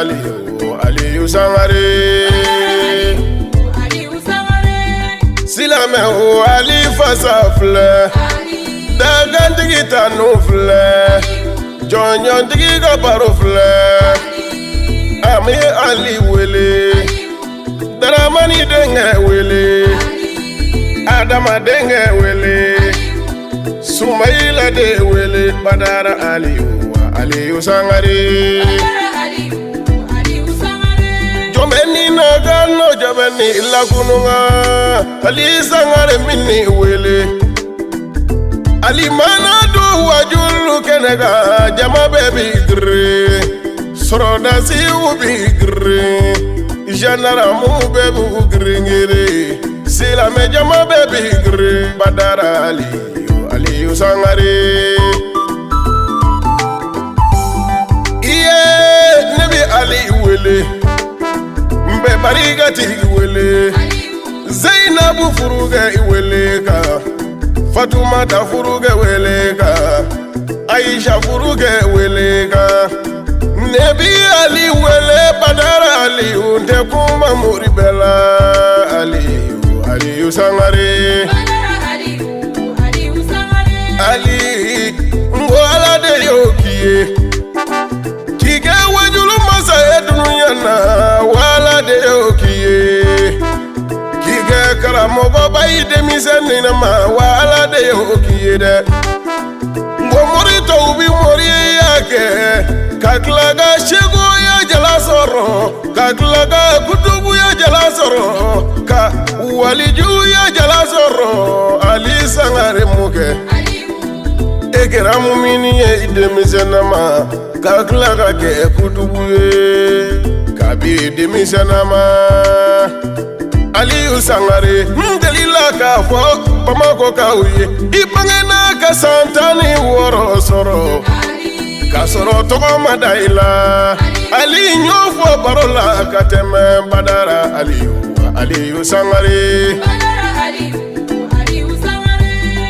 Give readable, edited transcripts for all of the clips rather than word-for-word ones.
Aliou Sangaré Silame o Alifa safle Dagandigi tanufle Jonyon digi gabarufle Ami Ali wele Daramani denge wele Adama denge wele Sumaila de wele Badara Aliou Sangaré Jomeni nagano jomeni lagununga Ali Sangaré mini wele Ali mana do wajulu kenega jama baby gre Soroda si ubi gre Janara mu baby gre ngere Sila me jama baby gre Badara Aliou Sangaré Nebi Ali wele Mbe barigati wele Zainabu furuge wele ka Fatumata furuge wele ka Aisha furuge wele ka Nebi Ali wele Badara Ali unte kuma muribela Aliou Sangaré Ali ngwala de yokiye Kike wajulu masa edunuyana wala de yokiye Kike karamogo bayi demiseni na ma wala de yokiye de Ngomori to ubi mori yake Kaklaga shego ya jalasoro Kaklaga kutubu ya jalasoro Ka waliju ya jalasoro Ali Sangaré muke Ekeramu mini ye idemisenama Kaklaga ke kutubuye Kabi demisenama Aliou Sangaré Ndelila ka fo Bamako ka uye Ipangena ka santani woro soro Kasoro togo madaila Ali nyofo barola kateme Badara Aliou Sangaré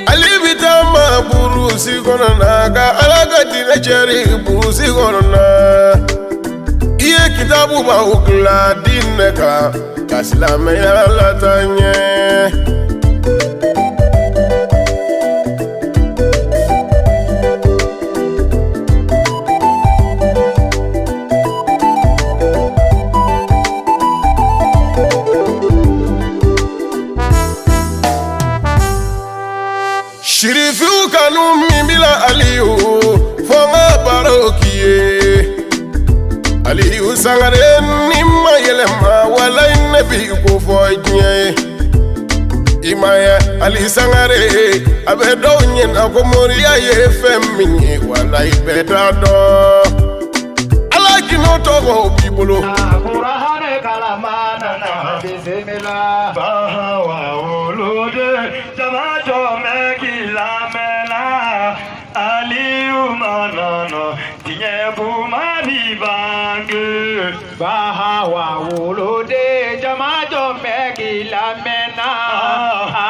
Alibitama burusi konona ka alaga dine cheri burusi konona Iye kitabu ba ukla dine ka Kasilame ya latanye Shirifu kanu mimila Aliou Fonga barokiye Aliou Sangaré nima yelema Wala inebi kufojnye Imaya Ali Sangaré Abedo nyen akomori ya ye femini Wala ibedado Ala kino togo bibolo Akurahane kalamana na bisimila Bahawa ulude Jamajo meki lamela Aliou manano Tinye bumani bange Bahawa ulude Jamajo meki lamena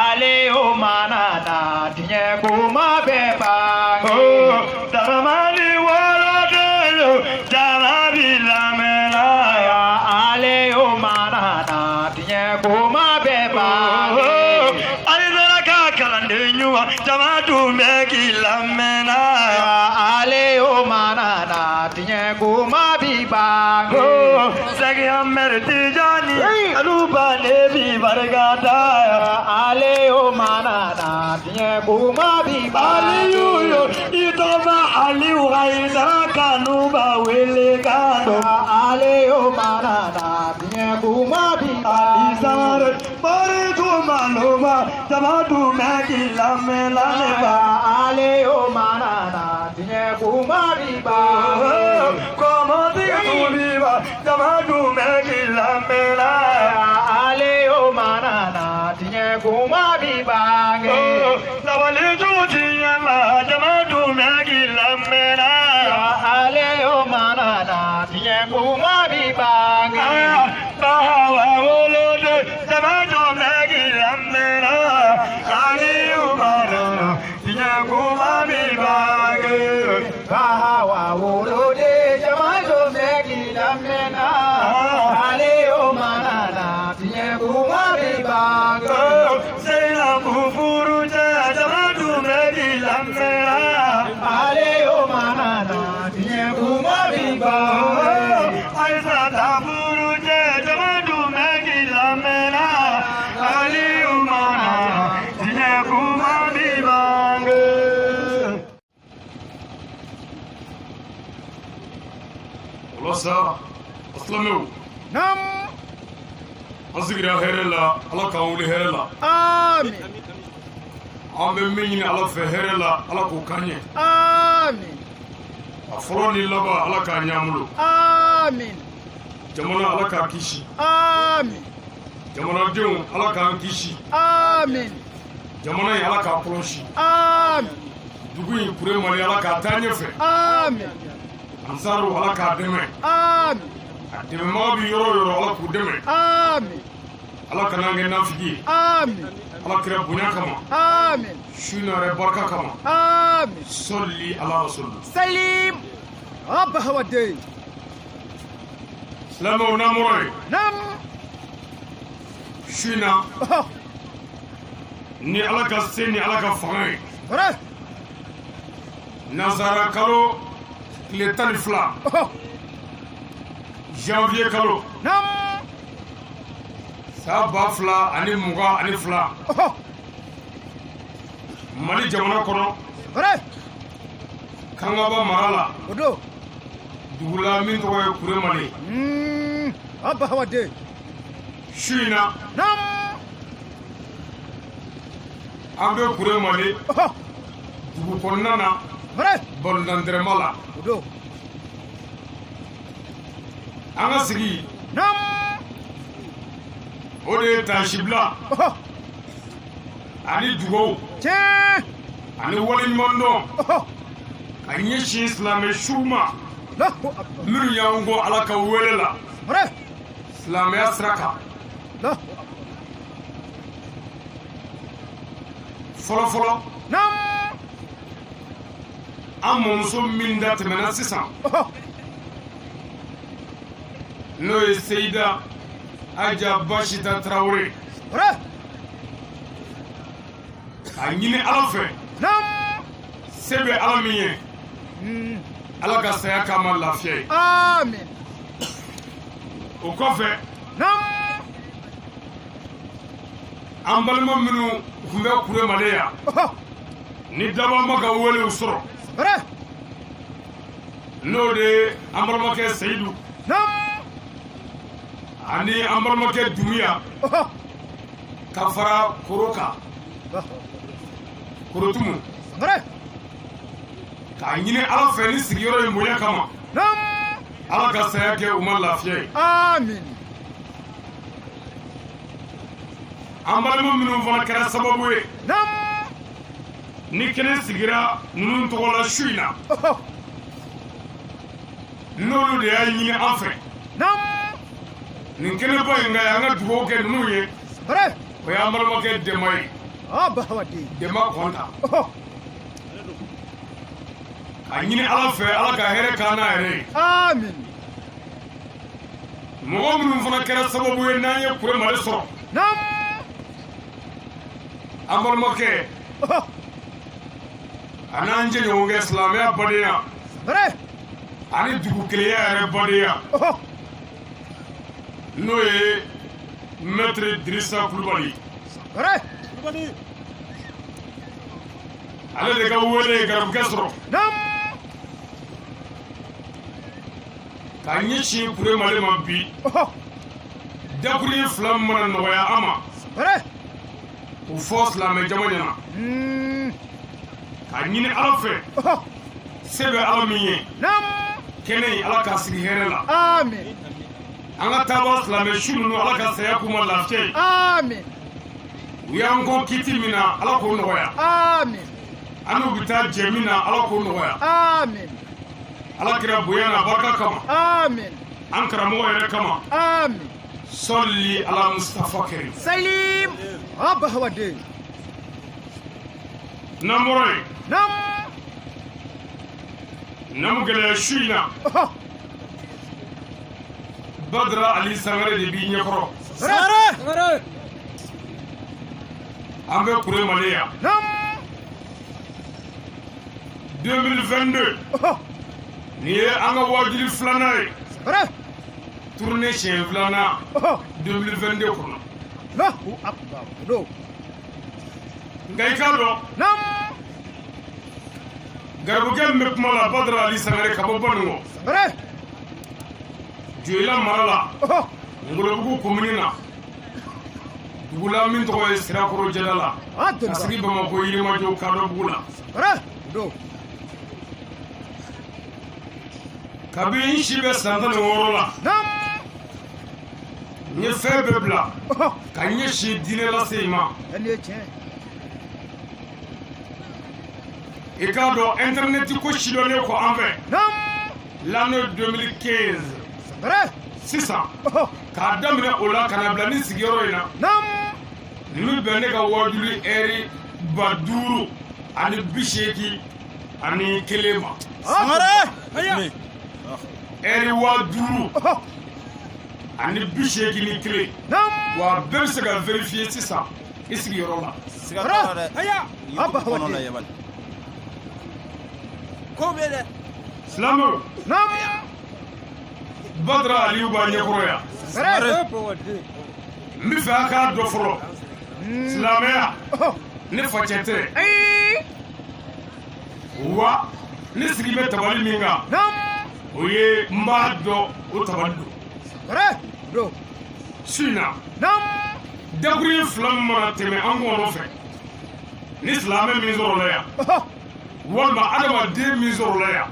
Aliou manana Tinye bumabe bange Daramani walade Jarabi lamela Aliou manana Tinye bumabe bange Jamadu meki lamena Aliou manana Tinye kuma bibango Segi hammer tijani Aluba nebi bargata Aliou manana Tinye kuma bibango Aliou Itoma Aliou Haidara kanuba wele kando Aliou manana Tinye kuma bibango Isar Bari kumanuma Jamadu meki lamena Aliou manana Tinye kuma bibango Komodi kubiba Jamadu meki lamena Aliou manana Tinye kuma bibango Labali juji yama Jamadu meki lamena Aliou manana Tinye kuma bibango Bahawa wolode Jamadu meki lamena Aliou manana Tinye kuma bibango Bahawa wolode Jamadu meki lamena Walasa Aslameu. Nam. Asigira herela ala kauli herela. Amin. Ambe minyi ala fe herela ala ko kanye. Amin. Afolo ni laba ala ka nyamulo. Amin. Jamana ala ka kishi. Amin. Jamana denw ala ka kishi. Amin. Jamana yi ala ka kɔlɔsi. Amin. Dugu in kure mali ala ka taa ɲɛfɛ. Amin. Ansaru ala k'a dɛmɛ. Amin. A dɛmɛbaga bi yɔrɔ o yɔrɔ ala k'u dɛmɛ. Amin. Ala kana kɛ nafigi ye. Amin. Ala kira bonya kama. Amin. Su in yɛrɛ barika kama. Amin. Sɔli ala rasulu. Salim. Abba Hawade. Silamɛw n'amɔrɔ ye. Nam. Su in na Oh. ni ala ka se ni ala ka fanga ye. Hore. Nazara kalo tile 12. Oh. Janvier kalo. Nam. San 2022. Oh. Mali jamana kɔnɔ. Hore. Kangaba mara la. Odo. Dugu la min tɔgɔ ye Kure Mali. Abba Hawade. Su in na Nam. an bɛ Kure Mali Oh. dugu kɔnɔna na Hore. balontanterema la. Odo. An ka sigi Nam. o de ye taasibila Oh. ani dugawu Tiɲɛ. ani waleɲumandɔn Oh. ka ɲɛsin silamɛ suw ma Allahu Akbar. minnu y'an kɔ ala ka wele la Hore. silamɛya sira kan. Allahu Akbar. Fɔlɔfɔlɔ Nam. an mɔmuso min da tɛmɛna sisan Oh. n'o ye Seyida Aja Bashita Tarawele. Hore. A ɲini ala fɛ Nam. se bɛ ala min ye ala ka saya k'a ma lafiya ye. Amin. O kɔfɛ Nam. an balima minnu tun bɛ Kure Mali yan Oh. ni daba ma ka welew sɔrɔ Hore. n'o de ye an balimakɛ Seyidu Nam. ani an balimakɛ Dumuya Oh. ka fara Koro kan Korotumu Hore. k'a ɲini ala fɛ ni sigiyɔrɔ in bonya kama Nam. ala ka saya kɛ u ma lafiya ye. Amin. An balima minnu fana kɛra sababu ye Nam. ni kɛnɛ sigira ninnu tɔgɔ la su in na Oh. n'olu de y'a ɲini an fɛ Nam. nin kɛnɛba in ka y'an ka dugawu kɛ ninnu ye Hore. o y'an balimakɛ Dɛma ye Abba Hawade. Dɛma Kɔnta Oh. a ɲini ala fɛ ala ka hɛrɛ k'an n'a yɛrɛ ye. Amin. Mɔgɔ minnu fana kɛra sababu ye n'an ye Kure Mali sɔrɔ Nam. an balimakɛ Oh. a n'an jɛɲɔgɔnkɛ silamɛya badenya Hore. ani dugu kelenya yɛrɛ badenya Oh. n'o ye Maître Dirisa Kulubali. Hore. Ale de ka wele ye garabukɛ sɔrɔ Nam. k'a ɲɛsin Kure Mali ma bi Oh. dakuru fila min mana nɔgɔya an ma Hore. k'o fɔ silamɛ jama ɲɛna k'a ɲini ala fɛ Oh. se bɛ ala min ye Nam. kɛnɛ in ala k'a sigi hɛrɛ la. Amin. An ka taaba silamɛ su ninnu ala ka saya k'u ma lafiya ye. Amin. U y'an ko kiti min na ala k'o nɔgɔya Amin. an n'u bɛ taa jɛ min na ala k'o nɔgɔya Amin. ala kɛra bonya n'a barika kama Amin. an karamɔgɔ yɛrɛ kama Amin. sɔli ala Mustafa Kɛrim. Salim. Abba Hawade. n'an bɔra yen Nam. n'an gɛlɛya su in na Oh. Badara Ali Sangare de b'i ɲɛkɔrɔ Hore. an bɛ Kure Mali yan Nam. 2022 Oh. nin ye an ka wajibi filanan ye Hore. tournée siɲɛ filanan Oh. 2022 kɔnɔ Allahu Akbar. Odo. nka i k'a dɔn Nam. garabukɛ min bɛ kuma la Badara Ali Sangare ka bɔ Banikɔ Hore. Joyila Marala, Ngolobugu Komunina, Dugula min tɔgɔ ye Sirakoro Jɛla, ka sigi Bamako Yirimajɔ Kadɔbugu la. Kabini n si bɛ san 16 la, n ye fɛn bɛɛ bila ka ɲɛsin diinɛ lase i ma. I k'a dɔn internet ko sidɔnlen kɔ an fɛ. L'année 2015 sisan k'a daminɛ o la ka na bila ni sigiyɔrɔ in na ninnu bɛn ne ka wajuli ɛri 581 ma. ɛri 581 wa bɛɛ bɛ se ka vérifier sisan i sigiyɔrɔ la. Silamɛw Badara Aliyu b'a ɲɛkɔrɔ yan. N bɛ fɛ a k'a dɔn fɔlɔ silamɛya ne facɛ tɛ wa ne sigi bɛ tabali min kan o ye n b'a dɔn o tabali don. Su in na dakuru 2 min mana tɛmɛ an kɔnɔ fɛ ni silamɛ min sɔrɔ la yan walima adamaden min sɔrɔ la yan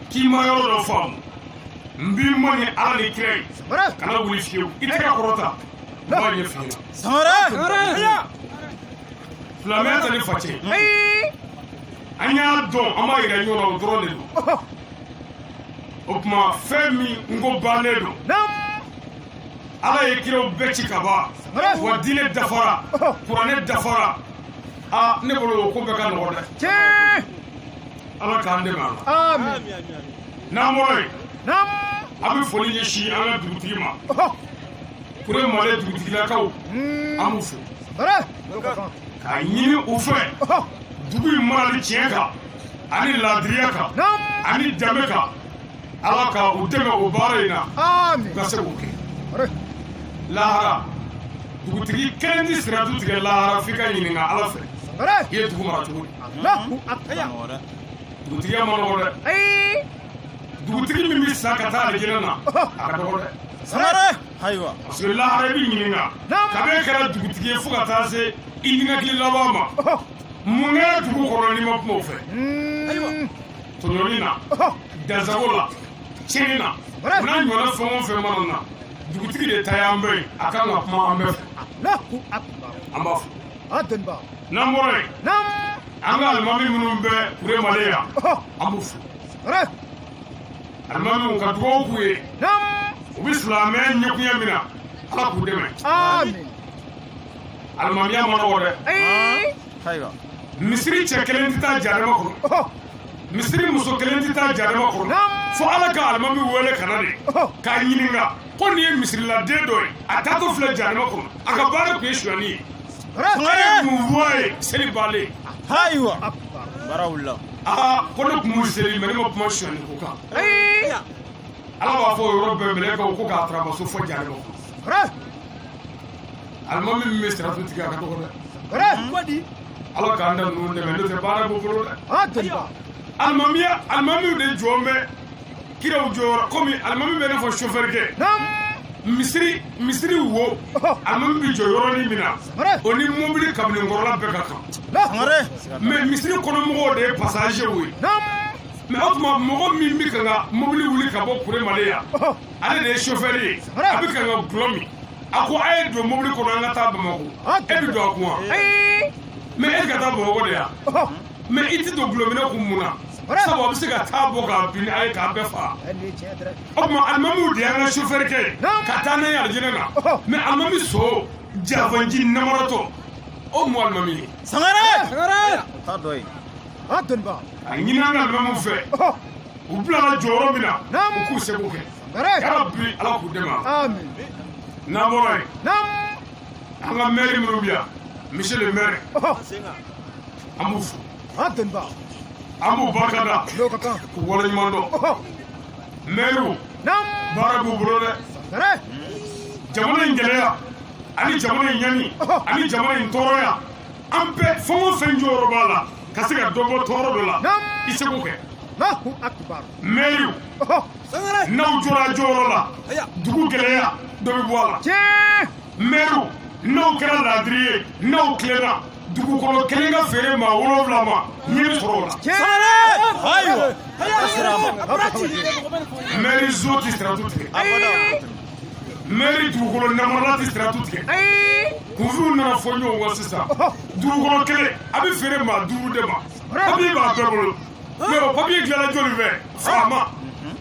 k'i ma yɔrɔ dɔ faamu n b'i ma ni Ala ni kira ye kana wuli fiyewu i tɛgɛ kɔrɔta n b'a ɲɛ f'i ɲɛna. Silamɛya tɛ ne facɛ an y'a dɔn an b'a yira ɲɔgɔn na o dɔrɔn de don. O tuma fɛn min n ko bannen don Ala ye kiraw bɛɛ ci ka ban wa diinɛ dafara kuranɛ dafara ne bolo o ko bɛɛ ka nɔgɔ dɛ. Ala k'an dɛmɛ a la. N'an bɔra yen a bɛ foli ɲɛsin an ka dugutigi ma Kure Male dugutigilakaw an b'u fo k'a ɲini u fɛ dugu in marali tiɲɛ kan ani laadiriya kan ani danbe kan Ala ka u dɛmɛ o baara in na u ka se k'o kɛ. Lahara dugutigi kelen tɛ siratu tigɛ lahara f'i ka ɲininka Ala fɛ i ye dugu mara cogo di. Dugutigiya ma nɔgɔ dɛ. Dugutigi min bɛ sa ka taa alijinɛ na a ka dɔgɔ dɛ. Parce que lahara i b'i ɲininka kabini e kɛra dugutigi ye fo ka taa se i ninakili laban ma mun kɛra dugu kɔnɔ n'i ma kuma o fɛ. Tɔɲɔni na dansago la tiɲɛni na u n'a ɲɔgɔnna fɛn o fɛn mana na dugutigi de ta y'an bɛɛ ye a kan ka kuma an bɛɛ fɛ an b'a fɔ. N'an bɔra yen an ka alimami minnu bɛ Kure Male yan an b'u fo. Alimamiw ka dugawu k'u ye u bɛ silamɛya ɲɛkunya min na Ala k'u dɛmɛ. Alimamiya ma nɔgɔ dɛ. Misiri cɛ kelen tɛ taa jahanama kɔnɔ misiri muso kelen tɛ taa jahanama kɔnɔ fo Ala ka alimami wele ka na de k'a ɲininka ko nin ye misiriladen dɔ ye a taatɔ filɛ jahanama kɔnɔ a ka baara tun ye sonyani ye. A ye mun fɔ a ye seli bannen. Bara wulila. Ko ne tun b'u seli mais ne ma kuma sonyani ko kan. Ala b'a fɔ o yɔrɔ bɛɛ mɛlɛkɛw ko k'a tarabaso fɔ jahanama kɔnɔ. Alimami min bɛ siratu tigɛ a ka dɔgɔ dɛ. Ala k'an da ninnu dɛmɛ n'o tɛ baara b'o bolo dɛ. Alimamiw de jɔn bɛ kiraw jɔyɔrɔ komi alimami bɛ n'a fɔ chauffeur misiri wo alimami bɛ jɔ yɔrɔnin min na o ni mobili kabinenkɔrɔla bɛɛ ka kan mais misiri kɔnɔ mɔgɔw de ye passager ye mais o tuma mɔgɔ min bɛ kan ka mobili wuli ka bɔ Kure Male yan ale de ye chauffeur ye a bɛ kan ka gulɔ min a ko a ye don mobili kɔnɔ an ka taa Bamako e bɛ don a kun wa mais e ka taa Bamako de yan mais i tɛ don gulɔminɛ kun mun na sabu a bɛ se ka taa bɔ k'a bin a ye k'a bɛɛ faga o tuma alimamiw de y'an ka chauffeur kɛ ka taa n'a ye alijinɛ na mais alimami so jafanji namaratɔ o mu alimami ye. Sangare t'a dɔ ye. A ɲini an ka alimamiw fɛ u bilara jɔyɔrɔ min na u k'u seko kɛ yarabi Ala k'u dɛmɛ n'an bɔra yen an ka maire minnu bɛ yan monsieur le maire an b'u fo an b'u barika da k'u waleɲuman dɔn maire baara b'u bolo dɛ jamana in gɛlɛya ani jamana in ɲani ani jamana in tɔɔrɔya an bɛɛ fɛn o fɛn jɔyɔrɔ b'a la ka se ka dɔ bɔ tɔɔrɔ dɔ la i seko kɛ Allahu akbar. Mairie Sangare. n'aw jɔra jɔyɔrɔ la dugu gɛlɛya dɔ bɛ bɔ a la. Tiɲɛ. Mairie n'aw kɛra laadiri ye n'aw tilenna dugukolo kelen ka feere maa 7 ma ɲɛ sɔrɔ o la. Tiɲɛ. Ayiwa. Mairie zo tɛ siratu tigɛ. Mairie dugukolo namarala tɛ siratu tigɛ. Kunfiw nana fɔ ɲɔgɔn kɔ sisan dugukolo kelen a bɛ feere maa 5 de ma. Papiye b'a bɛɛ bolo mais o papiye dilanna joli fɛ? Faama.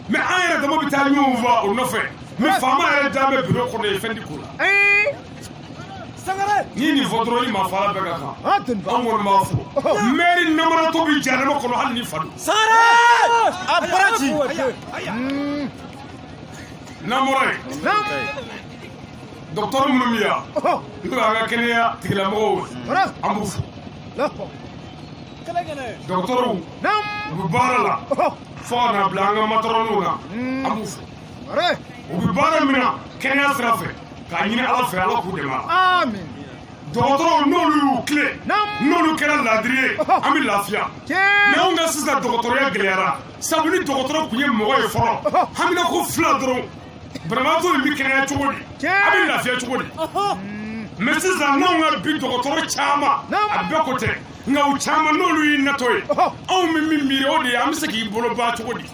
Mais an yɛrɛ dama bɛ taa ɲɔgɔn fɔ o nɔfɛ mais faama yɛrɛ dan bɛ bureau kɔnɔ ye fɛn di ko la. Sangare. N'i nin fɔ dɔrɔn i ma fara bɛɛ ka kan. Ah, tun ba. An kɔni b'a fɔ mairie namaratɔ bɛ jahanama kɔnɔ hali ni fa don. Sangare. Abarachi. Namɔrɔ ye docteur minnu bɛ yan n'o y'an ka kɛnɛya tigilamɔgɔw ye an b'u fo. Docteurw u bɛ baara la fo ka na bila an ka matɔrɔniw na an b'u fo. U bɛ baara min na kɛnɛya sira fɛ k'a ɲini Ala fɛ Ala k'u dɛmɛ a la. Amin. Dɔgɔtɔrɔw n'olu y'u tile n'olu kɛra laadiri ye an bɛ lafiya mais anw ka sisan dɔgɔtɔrɔya gɛlɛyara sabu ni dɔgɔtɔrɔ tun ye mɔgɔ ye fɔlɔ hamina ko 2 dɔrɔn banabaatɔ in bɛ kɛnɛya cogo di a bɛ lafiya cogo di mais sisan n'anw ka bi dɔgɔtɔrɔ caman a bɛɛ ko tɛ nka u caman n'olu y'i natɔ ye anw bɛ min miiri o de ye an bɛ se k'i bolo ban cogo di.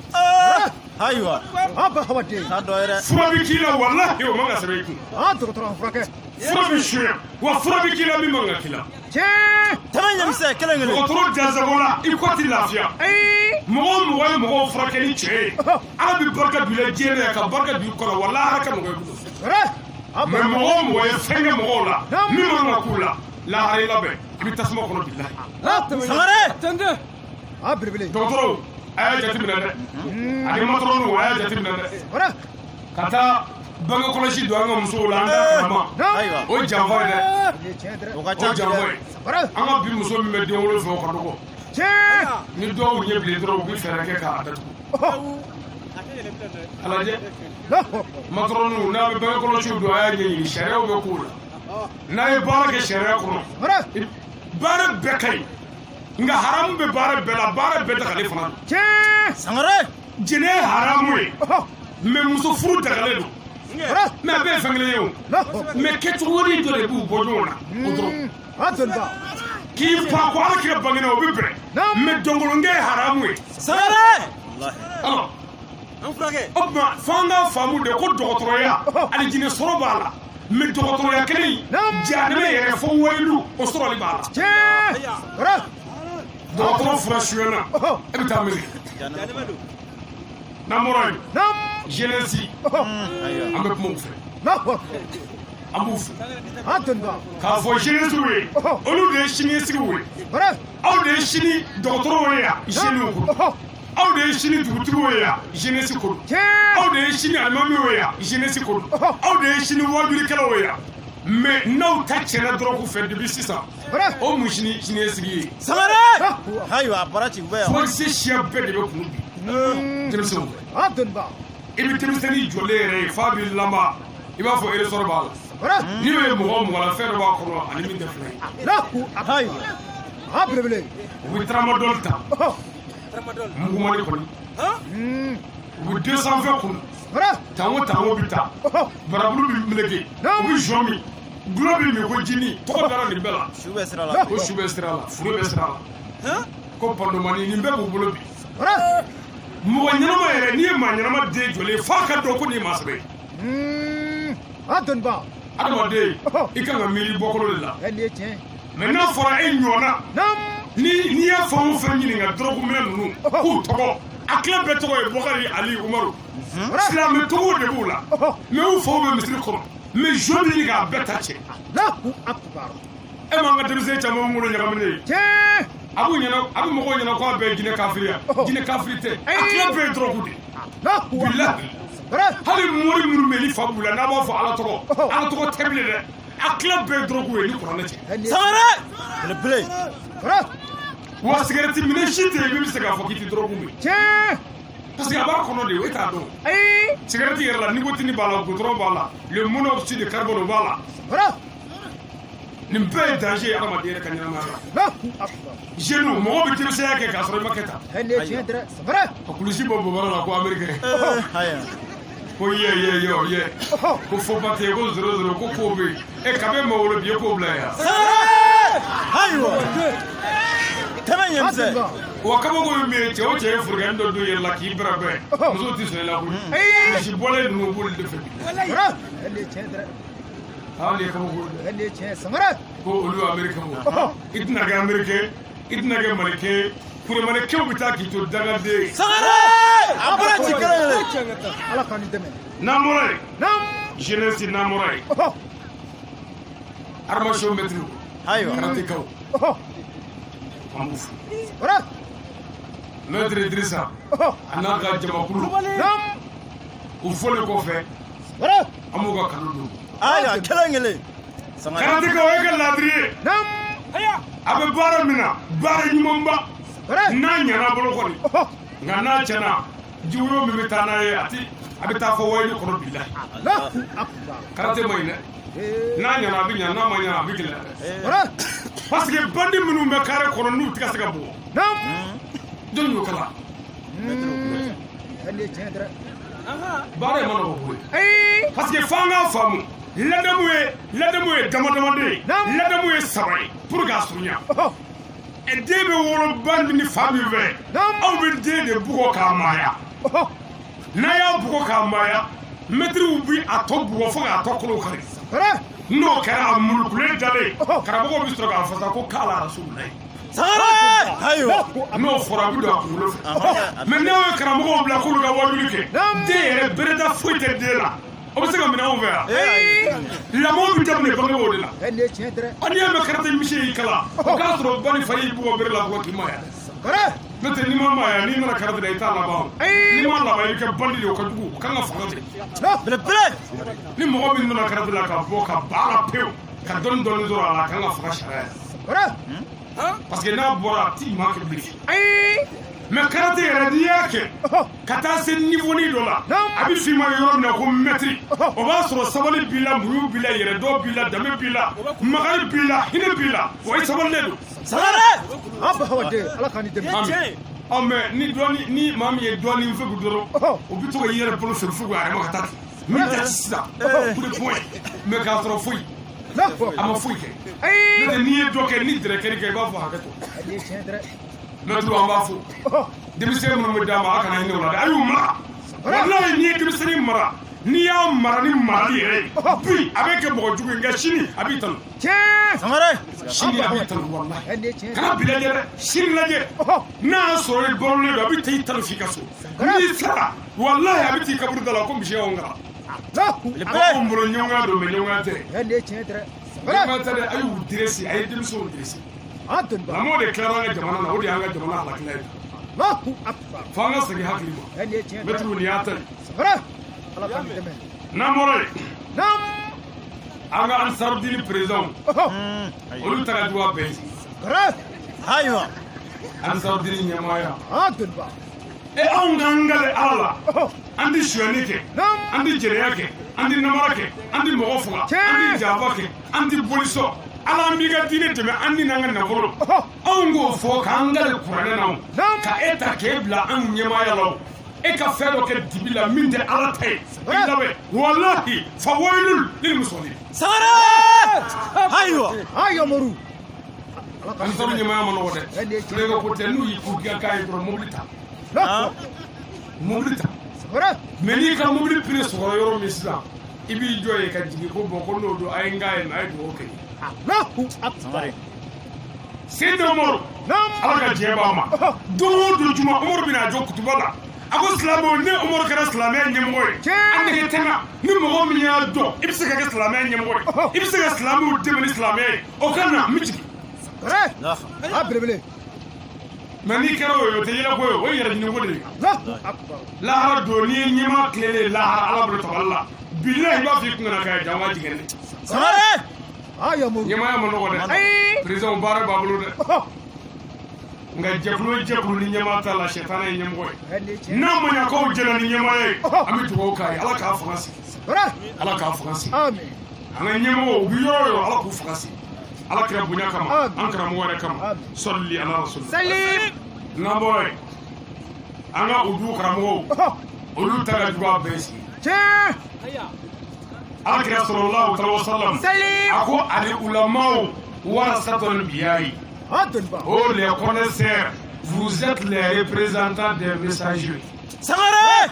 Ayiwa. Abahawaden. T'a dɔ yɛrɛ. Fura bɛ k'i la walahi o man ka sɛbɛn i kun. Dɔgɔtɔrɔ furakɛ. Fura bɛ suɲɛ wa fura bɛ k'i la min man ka k'i la. Tiɲɛ. Tɛmɛ ɲɛmisɛn kelen kelen. Dɔgɔtɔrɔ jansago la i kɔ ti lafiya. Mɔgɔ o mɔgɔ ye mɔgɔw furakɛ ni cɛ ye Ala bɛ barika don i la diɲɛ na ka barika don i kɔnɔ walahi Ala ka nɔgɔya i bolo. Mais mɔgɔ o mɔgɔ ye fɛn kɛ mɔgɔw la min man ka k'u la lahara i labɛn i bɛ tasuma kɔnɔ bilahi. Sangare. Belebele. Dɔgɔtɔrɔw a y'a jateminɛ dɛ ani matɔrɔniw a y'a jateminɛ dɛ ka taa bange kɔlɔsi don an ka musow la an t'a kalama Ayiwa. o ye janfa ye dɛ O ka o ca ye janfa dɛ. ye an ka bi muso min bɛ den wolo fɛ o ka dɔgɔ ni dɔw ɲɛ bilen dɔrɔn u bɛ fɛɛrɛ kɛ k'a datugu a lajɛ matɔrɔniw n'a bɛ bange kɔlɔsiw don a y'a ɲɛɲini sariyaw bɛ k'o la n'a ye baara kɛ sariya kɔnɔ baara bɛɛ ka ɲi nka haramu bɛ baara bɛɛ la baara bɛɛ dagalen fana don. Sangare. Jɛnɛ ye haramu ye mais muso furu dagalen don mais a bɛɛ ye fɛn kelen ye o mais kɛcogo ni dɔ de b'u bɔ ɲɔgɔn na o dɔrɔn k'i pan ko Ala kira bangena o bɛ bɛn mais dɔnkolonkɛ ye haramu ye. Sangare. Alors o tuma f'an k'a faamu de ko dɔgɔtɔrɔya alijinɛ sɔrɔ b'a la mais dɔgɔtɔrɔya kelen in jahanama yɛrɛ fo wayilu o sɔrɔli b'a la. Dɔgɔtɔrɔ fura suyana e bɛ taa miiri n'an bɔra yen jeunesse an bɛ kuma u fɛ an b'u fo k'a fɔ jeunesse ye olu de ye siniɲɛsigiw ye aw de ye sini dɔgɔtɔrɔw ye yan jeunes ko aw de ye sini dugutigiw ye yan jeunesse ko aw de ye sini alimamiw ye yan jeunesse ko aw de ye sini wajurikɛlaw ye yan mais n'aw ta tiɲɛna dɔrɔn k'u fɛ depuis sisan o mun siniɲɛsigi ye. Sangare. Ayiwa Abarachi bɛ yan. Furakisɛ siya bɛɛ de bɛ kun bi denmisɛnw i bɛ denmisɛnnin jɔlen yɛrɛ ye f'a b'i lama i b'a fɔ éresɔrɔ b'a la n'i ye mɔgɔ o mɔgɔ la fɛn dɔ b'a kɔnɔ ani min tɛ fila ye. Ayiwa. u bɛ tramadol ta mugumani kɔni u bɛ 200 kun tango bɛ ta barabulu bɛ meleke u bɛ zɔn min gulɔ bɛ min ko jini tɔgɔ dara nin bɛɛ la Su bɛ sira la. ko su bɛ sira la furu bɛ sira la ko pandomani nin bɛɛ b'u bolo bi mɔgɔ ɲɛnama yɛrɛ n'i ye maa ɲɛnama den jɔlen f'a ka dɔn ko nin ye maa sɛbɛ ye adamaden i kan ka miiri bɔkolo de la mais n'a fɔra e ɲɔgɔnna n'i y'a fɛn o fɛn ɲininka dɔrɔguminɛ ninnu k'u tɔgɔ a tila bɛɛ tɔgɔ ye Bukari Ali Umaru silamɛ tɔgɔw de b'u la mais u faw bɛ misiri kɔnɔ mais jo bɛ ɲini k'a bɛɛ ta cɛ e m'an ka denmisɛn caman wolo ɲagaminen ye a bɛ mɔgɔw ɲɛna k'a bɛɛ ye jinɛ kafiri ya jinɛ kafiri tɛ a tila bɛɛ ye dɔrɔgu de bilahi hali mori minnu bɛ yen ni fa b'u la n'a b'a fɔ Ala tɔgɔ tɛ bilen dɛ a tila bɛɛ ye dɔrɔgu ye ni kuranɛ cɛ. Sangare. Belebele. wa cigarette minɛ si tɛ yen min bɛ se k'a fɔ k'i tɛ dɔrɔgu min parce que a b'a kɔnɔ de o e t'a dɔn cigarette yɛrɛ la nicotine b'a la goudron b'a la le monoxyde de carbone b'a la nin bɛɛ ye danger ye adamaden yɛrɛ ka ɲɛnamaya la jeune mɔgɔ bɛ denmisɛnya kɛ k'a sɔrɔ i ma kɛ tan a kulusi bɔ bɔbara la ko américain ko ye ko fo ba tɛ ko 0-0 ko ko bɛ yen kabe ma wolo bi ye ko bila yan ayiwa tɛmɛ ɲɛmisɛn wa kabako ye min ye cɛ o cɛ ye furukɛnin dɔ don yɛrɛ la k'i bɛrɛ bɛɛ muso tɛ sɔn i la koyi misi bɔlen ninnu b'olu de fɛ hali kabako ko olu ye américain i tɛna kɛ américain i tɛna kɛ malikɛ kuremalekɛw bɛ taa k'i to dagaden Sangare a bɔra ci kelen ala k'an dɛmɛ n'amɔra ye jeunesse n'amɔra ye armation maître ayiwa karatekaw an b'u fo maître Idrissa a n'a ka jamakulu u fɔlen kɔfɛ an b'u ka kanu don ayiwa kelen karatekaw ye ka laadiri ye a bɛ baara min na baara ɲumanba n'a ɲɛna bolo kɔni nka n'a tiɲɛna jiworo min bɛ taa n'a ye a bɛ taa fɔ wayini kɔnɔ bilahi karate ma ɲi dɛ n'a ɲɛna a bɛ ɲɛ n'a ma ɲɛ a bɛ gɛlɛya parce que bandi minnu bɛ kare kɔnɔ n'u tɛ ka se ka bɔ jɔn y'o kala baara in ma nɔgɔ koyi parce que f'an k'a faamu ladamu ye damadamaden ye ladamu ye saba ye pour k'a surunya den bɛ wolo ba ni fa min fɛ aw bɛ den de bugɔ k'a maaya n'a y'a bugɔ k'a maaya mɛtiriw bɛ a tɔ bugɔ fo k'a tɔ kolo kari n'o kɛra a mulukulen dalen karamɔgɔw bɛ sɔrɔ k'a fasa ko k'ala rasulilayi Sangare ayiwa n'o fɔra a bɛ don a kunkolo fɛ mɛ n'aw ye karamɔgɔw bila k'olu ka wajuli kɛ den yɛrɛ bereta foyi tɛ den na o bɛ se ka minɛ anw fɛ yan lamɔ bɛ daminɛ bangebaaw de la n'i y'a mɛn karate misi y'i kala o k'a sɔrɔ ba ni fa y'i bugɔ bere la bugɔ k'i maaya n'o tɛ n'i ma maaya n'i nana karate la i t'a laban n'i ma laban i bɛ kɛ bandi de o ka jugu o kan ka fanga de belebele ni mɔgɔ min nana karate la ka bɔ ka baara pewu ka dɔɔni sɔrɔ a la a kan ka faga sariya parce que n'a bɔra a t'i maa kɛ bilen mais karate yɛrɛ n'i y'a kɛ ka taa se niveaunin dɔ la a bɛ f'i ma yɔrɔ min na ko mɛtiri o b'a sɔrɔ sabali b'i la muɲu b'i la yɛrɛdɔn b'i la danbe b'i la makari b'i la hinɛ b'i la wa i sabalilen don Sangare an ba hawaden ala k'an dɛmɛ mais ni maa min ye dɔɔni fegu dɔrɔn o bɛ to ka i yɛrɛ bolo fɛ fegu a yɛrɛ ma ka taa ten min tɛ sisan coup de poing mais k'a sɔrɔ foyi a ma foyi kɛ n'o tɛ n'i ye dɔ kɛ ni dɛrɛkɛli kɛ i b'a fɔ hakɛ to mɛtiriw an b'a fo denmisɛn minnu bɛ d'a ma a kana hinɛ o la dɛ a y'u mara walahi n'i ye denmisɛnnin mara n'i y'a mara ni marali yɛrɛ ye bi a bɛ kɛ mɔgɔ jugu ye nka sini a b'i tanu Sangare sini a b'i tanu walahi kana bi lajɛ dɛ sini lajɛ n'a y'a sɔrɔ i balolen don a bɛ taa i tanu f'i ka so n'i sara walahi a bɛ t'i kaburu da la ko misi y'anw kala a ko n bolo ɲɔgɔnya don mɛ ɲɔgɔnya tɛ ɲɔgɔnya tɛ dɛ a y'u diresi a ye denmisɛnw diresi lamɔ de tilara an ka jamana na o de y'an ka jamana halakila ye fo an ka segin hakili ma mɛtiriw nin y'a ta ye n'an bɔra yen an ka ansarudini perezanw olu ta ka jugu a bɛɛ ye ayiwa ansarudini ɲɛmaaya anw k'an gale ala la an tɛ suyani kɛ an tɛ jɛnɛya kɛ an tɛ namara kɛ an tɛ mɔgɔ faga an tɛ janfa kɛ an tɛ bolisɔ ala an b'i ka diinɛ dɛmɛ an ni n'an ka nafolo anw k'o fɔ k'an gale kuranɛ na ka e ta k'e bila an ɲɛmaaya la e ka fɛn dɔ kɛ dibi la min tɛ ala ta ye i labɛn walahi fa waylul lil musallin Sangare ayiwa Yamoru an sɔrɔ ɲɛmaaya ma nɔgɔ dɛ ne ka ko tɛ n'u y'i k'u kɛ k'a ye dɔrɔn mobili ta mais n'i ka mobili pine sɔgɔra yɔrɔ min sisan i b'i jɔ ye ka jigin ko bɔn ko n'o don a ye n k'a ye mɛ a ye dugawu kɛ Sangare Seydi Umaru ala ka diɲɛ b'a ma don o don juma Umaru bɛna a jɔ kutuba la a ko silamɛw ni Umaru kɛra silamɛya ɲɛmɔgɔ ye a nege tɛ n na ni mɔgɔ min y'a dɔn i bɛ se ka kɛ silamɛya ɲɛmɔgɔ ye i bɛ se ka silamɛw dɛmɛ ni silamɛya ye o ka na n bɛ jigin belebele mɛ n'i kɛra o ye o tɛ yɛlɛ ko ye o ye yɛrɛ ɲini ko de ye lahara don n'i ye ɲɛma tilelen lahara ala bolo tabali la bilahi i b'a fɔ i kun kana k'a ye jan waa jigin ne Sangare Yamoru ɲɛmaya ma nɔgɔ dɛ président baara b'a bolo dɛ nka jɛkulu ye jɛkulu ni ɲɛmaa t'a la sɛtana ye ɲɛmɔgɔ ye n'a ma ɲa k'aw jɛna ni ɲɛmaaya ye an bɛ dugawu k'a ye ala k'a fanga sigi ala k'a fanga sigi an ka ɲɛmɔgɔ u bɛ yɔrɔ o yɔrɔ ala k'u fanga sigi ala kira bonya kama an karamɔgɔ yɛrɛ kama sɔli ala rasul salim n ka bɔra yen an ka u du karamɔgɔw olu ta ka jugu a bɛɛ sigi tiɲɛ ala kira sallallahu alaihi wasallam salim a ko ani ulamaw warasatul biyayi oh les connaisseurs vous êtes les représentants des messagers Sangare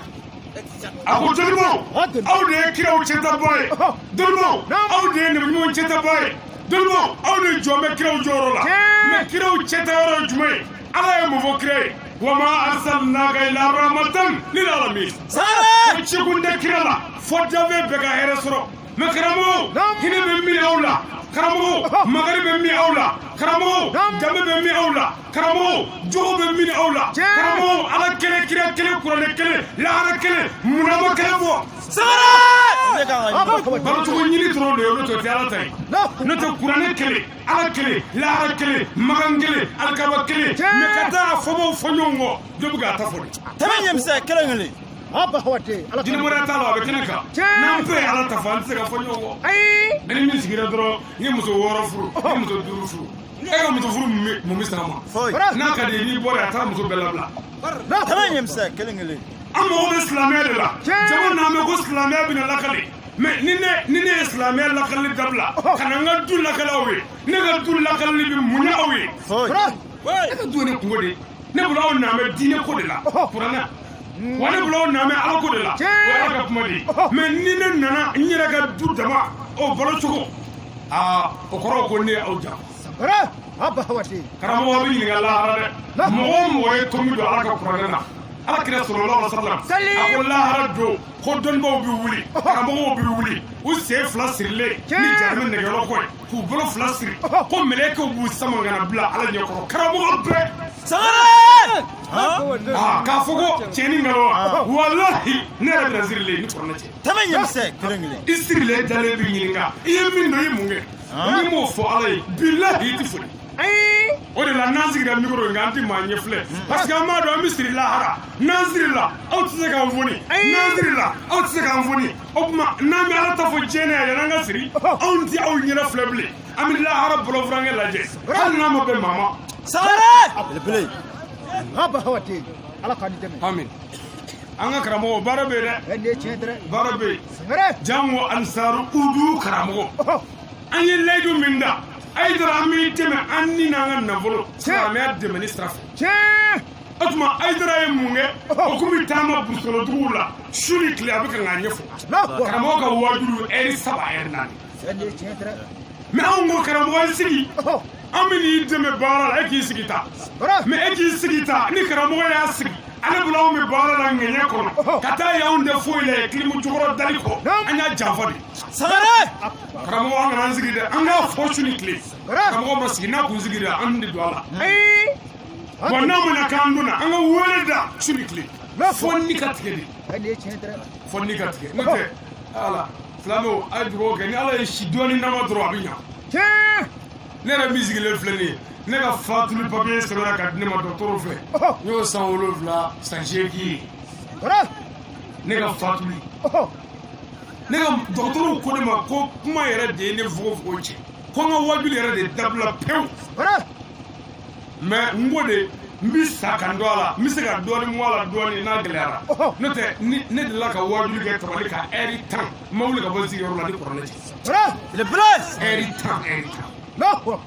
a ko dɔnnibaw aw de ye kiraw cɛtabɔ ye dɔnnibaw aw de ye nabiɲumanw cɛtabɔ ye dɔnnibaw aw de jɔn bɛ kiraw jɔyɔrɔ la mais kiraw cɛtayɔrɔ ye jumɛn ye ala ye mun fɔ kira ye wa ma arsalnaka illa rahmatan lil alamin Sangare ko cikun tɛ kira la fɔ danfɛn bɛɛ ka hɛrɛ sɔrɔ mais karamɔgɔw hinɛ bɛ min aw la karamɔgɔw magari bɛ min aw la karamɔgɔw danbe bɛ min aw la karamɔgɔw jogo bɛ min aw la karamɔgɔw ala kelen kira kelen kuranɛ kelen lahara kelen munama kelen fɔ Sangare balocogo ɲini dɔrɔn de ye olu to tɛ ala ta ye n'o tɛ kuranɛ kelen ala kelen lahara kelen magan kelen alikaba kelen mais ka taa fɔbaw fɔ ɲɔgɔn kɔ dɔ bɛ k'a ta fɔ de Tɛmɛ ɲɛmisɛn kelen kelen jinɛmɔrɛ t'a la a bɛ kɛnɛ kan n'an bɛɛ ye ala ta fɔ an tɛ se ka fɔ ɲɔgɔn kɔ ne ni min sigira dɔrɔn n ye muso 6 furu n ye muso 5 furu e ka muso furu mun bɛ san ma foyi n'a ka di ye n'i bɔra a taa muso bɛɛ labila Tɛmɛ ɲɛmisɛn kelen kelen an mago bɛ silamɛya de la jama n'an bɛ ko silamɛya bɛna lakale mais ni ne ye silamɛya lakaleli dabila ka na n ka du lakale aw ye ne ka du lakaleli bɛ mun ye aw ye foyi ne ka du ye ne kungo de ne bolo aw n'an bɛ diinɛ ko de la kuranɛ wa ne bolo aw n'an bɛ ala ko de la o ye ala ka kuma de ye mais ni ne nana n yɛrɛ ka du dama o balo cogo o kɔrɔ ko ne ye aw ja karamɔgɔ bɛ ɲininka lahara dɛ mɔgɔ o mɔgɔ ye tomi don ala ka kuranɛ na ala kira sallallahu alaihi wasallam a ko lahara don ko dɔnnibaw bɛ wuli karamɔgɔw bɛ wuli u sen 2 sirilen ni jarumi nɛgɛyɔrɔ ko ye k'u bolo 2 siri ko mɛlɛkɛw b'u sama ka na bila ala ɲɛkɔrɔ karamɔgɔ bɛɛ Sangare k'a fɔ ko tiɲɛ ni nkalon wa walahi ne yɛrɛ bɛna sirilen ni kuranɛ cɛ Tɛmɛ ɲɛmisɛn kelen kelen i sirilen dalen bɛ ɲininka i ye min dɔn i ye mun kɛ n'i m'o fɔ ala ye bilahi i tɛ foli o de la n'an sigira micro in kan an tɛ maa ɲɛfilɛ parce que an b'a dɔn an bɛ siri lahara n'an sirila aw tɛ se k'an foni n'an sirila aw tɛ se k'an foni o tuma n'an bɛ ala ta fɔ diɲɛ yɛrɛ n'an ka siri anw tɛ aw ɲɛna filɛ bilen an bɛ lahara bolofarankɛ lajɛ hali n'a ma bɛn maa ma Sangare belebele amin an ka karamɔgɔ baara bɛ yen dɛ baara bɛ yen jango ansaru udu karamɔgɔ an ye layidu min da a ye dɔrɔn an bɛ dɛmɛ an ni n'an ka nafolo silamɛya dɛmɛni sira fɛ o tuma a ye dɔrɔn ye mun kɛ o kun bɛ taama burusikɔnɔduguw la su ni tile a bɛ ka k'a ɲɛfɔ karamɔgɔ ka wajuuru ɛri 3 ɛri 4 mais anw ko karamɔgɔ ye sigi an bɛ n'i dɛmɛ baara la e k'i sigi ta mais e k'i sigi ta ni karamɔgɔ y'a sigi ale bolo anw bɛ baara la ŋɛɲɛ kɔnɔ ka taa y'anw tɛ foyi la ye kilimu jukɔrɔ dali kɔ an y'a janfa de Sangare karamɔgɔ an kana an sigi dɛ an k'a fɔ su ni tile karamɔgɔ ma sigi n'a kun sigira an de don a la bon n'a mana k'an donna an ka wele da su ni tile fɔ ni ka tigɛ de fɔ ni ka tigɛ n'o tɛ ala filamew a ye dugawu kɛ ni ala ye si dɔɔni nama dɔrɔn a bɛ ɲa ne yɛrɛ min sigilen filɛ nin ye ne ka fatuli papiye sɛbɛnna ka di ne ma dɔgɔtɔrɔw fɛ n y'o san 7 san 8 ye ne ka fatuli ne ka dɔgɔtɔrɔw ko ne ma ko kuma yɛrɛ de ye ne fogofogo cɛ ko n ka wajuli yɛrɛ de dabila pewu mais n ko de n bɛ sa ka n dɔn a la n bɛ se ka dɔɔni mɔ a la dɔɔni n'a gɛlɛyara n'o tɛ ne delila ka wajuli kɛ tabali ka ɛri 10 n ma wuli ka bɔ n sigiyɔrɔ la ni kuranɛ cɛ belebele ɛri 10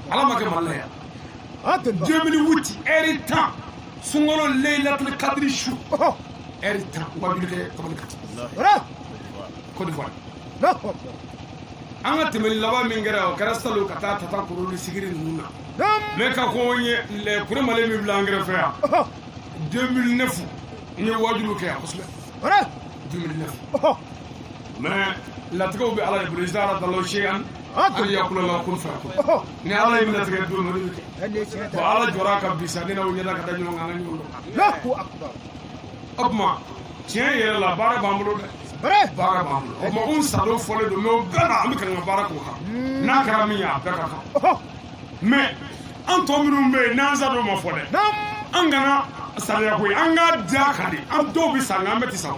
ala ma kɛ mali la yan 2008 ɛri 10 sunkalo leilatul kadiri su ɛri 10 wajuli kɛ tabali kan Côte d'Ivoire an ka tɛmɛli laban min kɛra o kɛra salon ka taa tata kuruli sigiri ninnu na mais ka ko n ye kuremale min bila an kɛrɛfɛ yan 2009 n ye wajuliw kɛ yan kosɛbɛ 2009 mais latigɛw bɛ ala de bolo isara dalaw seyan ali yakulala kun fɛ ni ala ye minɛ tigɛ don dɔ kɛ bon ala jɔra ka bisa ne n'aw ɲɛda ka da ɲɔgɔn kan an ka ɲɔgɔn dɔn o tuma tiɲɛ yɛrɛ la baara b'an bolo dɛ baara b'an bolo o ma un sadon fɔlen don mais o bɛɛ la an bɛ ka n ka baara k'o kan n'a kɛra min ye a bɛɛ ka kan mais an tɔ minnu bɛ yen n'an sadon ma fɔ dɛ an kana sariya ko ye an k'a da kan de an dɔw bɛ sa nka an bɛ ti sa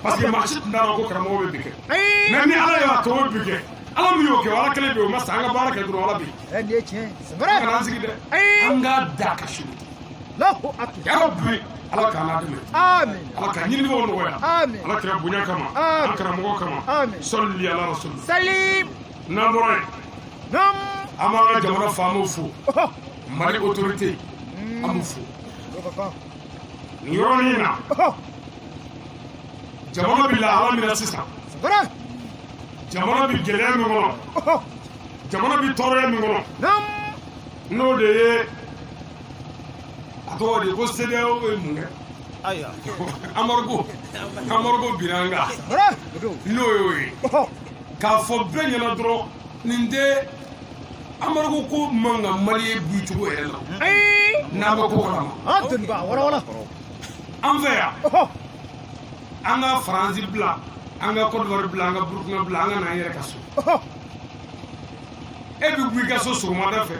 parce que maa si tun t'a dɔn ko karamɔgɔ bɛ bi kɛ mais ni ala y'a tɔgɔ bi kɛ ala min y'o kɛ ala kelen bɛ o ma san an ka baara kɛ dɔrɔn ala bɛ yen. nin ye tiɲɛ ye. c'est vrai. an kana an sigi dɛ. an k'a da ka sini. Allahu akbar. ya rabbi ala k'an ladɛmɛ. Amin. ala ka ɲinibagaw nɔgɔya. Amin. ala kɛra bonya kama. Amin. an karamɔgɔ kama. Amin. sɔli ala rasul. Salim. n'an bɔra yen. Nam. an b'an ka jamana faamaw fo. mali autorité an b'u fo. nin yɔrɔnin na. jamana bɛ lahala min na sisan. c'est vrai. jamana bɛ gɛlɛya min kɔnɔ. jamana bɛ tɔɔrɔya min kɔnɔ. Nam. n'o de ye a tɔgɔ de ko CEDEAO bɛ mun kɛ. Ayiwa. Amarigo binna an kan. c'est vrai. n'o y'o ye. k'a fɔ bɛɛ ɲɛna dɔrɔn nin tɛ Amarigo ko man ka Mali bi cogo yɛrɛ la. n'a bɛ ko kalama. an dɔnniba wala. an fɛ yan. an ka Faransi bila an ka Côte d'Ivoire bila an ka Burkina bila an ka n'an yɛrɛ ka so. e bɛ bɔ i ka so sɔgɔmada fɛ.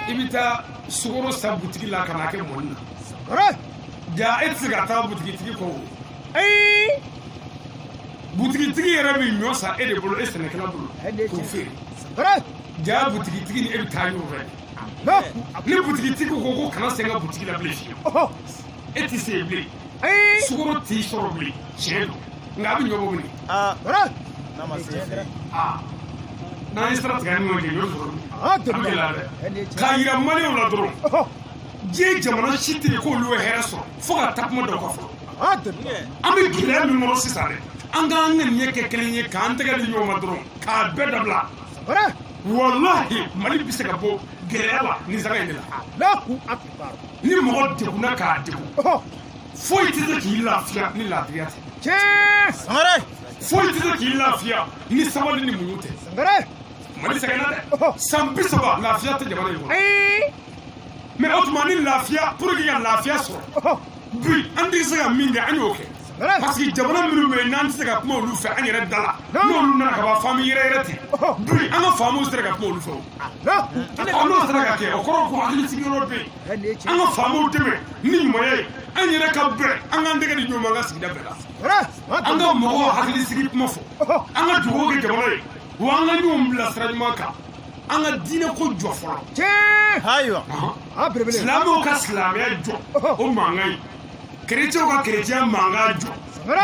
i bɛ taa sukaro san butigi la ka n'a kɛ mɔni na. c'est vrai. ja e tɛ se ka taa butigitigi kɔ o. butigitigi yɛrɛ bɛ ɲɔ san e de bolo e sɛnɛkɛla bolo k'o feere. c'est vrai. ja butigitigi ni e bɛ taa ɲɔgɔn fɛ. ni butigitigi ko ko kana se n ka butigi la bilen fiyewu. e tɛ se yen bilen. sukaro t'i sɔrɔ bilen tiɲɛ don nka a bɛ ɲɔ bɔ minɛ. N'a ma se fɛ. n'an ye sira tigɛ ni ɲɔgɔn cɛ ɲɔ sɔrɔ an an bɛ la dɛ. k'a yira maliyɛnw la dɔrɔn. diɲɛ jamana si tɛ yen k'olu ye hɛrɛ sɔrɔ fo ka takuma dɔ ka fɔ. an bɛ gɛlɛya min kɔnɔ sisan dɛ an k'an ŋaniya kɛ kelen ye k'an tɛgɛ di ɲɔgɔn ma dɔrɔn k'a bɛɛ dabila. walahi mali bɛ se ka bɔ gɛlɛya la nin saga in de la. ni mɔgɔ degunna k'a degun foyi tɛ se k'i lafiya ni lafiya tɛ. Sangare. foyi tɛ se k'i lafiya ni sabali ni muɲu tɛ. mali sɛgɛnna dɛ san 30 lafiya tɛ jamana in kɔnɔ. mais o tuma ni lafiya pour que ka lafiya sɔrɔ bi an tɛ se ka min kɛ an y'o kɛ. parce que jamana minnu bɛ yen n'an tɛ se ka kuma olu fɛ an yɛrɛ da la n'olu nana ka ban faamu yɛrɛ yɛrɛ ten bi an ka faamaw sera ka kuma olu fɛ o. n'o sera ka kɛ o kɔrɔ ko hakilisigiyɔrɔ bɛ yen an ka faamaw dɛmɛ ni ɲumanya ye an yɛrɛ ka bɛn an k'an tɛgɛ di ɲɔgɔn ma an ka sigida bɛɛ la. an ka mɔgɔw hakilisigi kuma fɔ an ka dugawu kɛ jamana ye wa an ka ɲɔgɔn bila sira ɲuman kan an ka diinɛ ko jɔ fɔlɔ. Ayiwa. silamɛw ka silamɛya jɔ o mankan ye. kerecɛnw ka kerecɛnya mankan jɔ.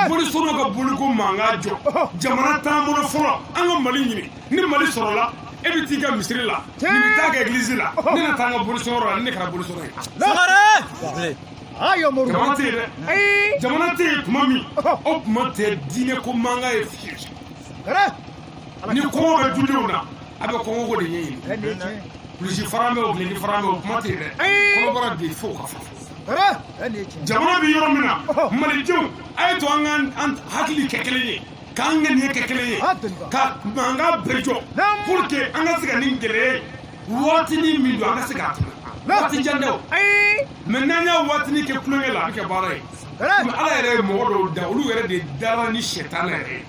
bolisonaw ka boliko mankan jɔ. jamana t'an bolo fɔlɔ an ka mali ɲini ni mali sɔrɔla e bɛ t'i ka misiri la ni bɛ taa kɛ egilizi la ne na taa an ka bolisɔnyɔrɔ la ni ne kɛra bolisɔnyɔrɔ ye. Sangare. jamana tɛ yen dɛ. jamana tɛ yen tuma min o tuma tɛ diinɛ ko mankan ye fiyewu. ni kɔngɔ bɛ dudenw na a bɛ kɔngɔ ko de ɲɛɲini. kulisi fara bɛ o gileki fara bɛ o kuma tɛ yen dɛ. kɔnɔbara bɛ yen fo ka fɔ. jamana bɛ yɔrɔ min na malidenw a ye to an ka hakili kɛ kelen ye k'an ŋaniya kɛ kelen ye ka mankan bɛɛ jɔ pour que an ka se ka nin gɛlɛya ye waatinin min don an ka se k'a tɛmɛ waati jan tɛ o mais n'an y'a waatinin kɛ kulonkɛ la a bɛ kɛ baara ye mais ala yɛrɛ ye mɔgɔ dɔw da olu yɛrɛ de dara ni sɛtana yɛrɛ ye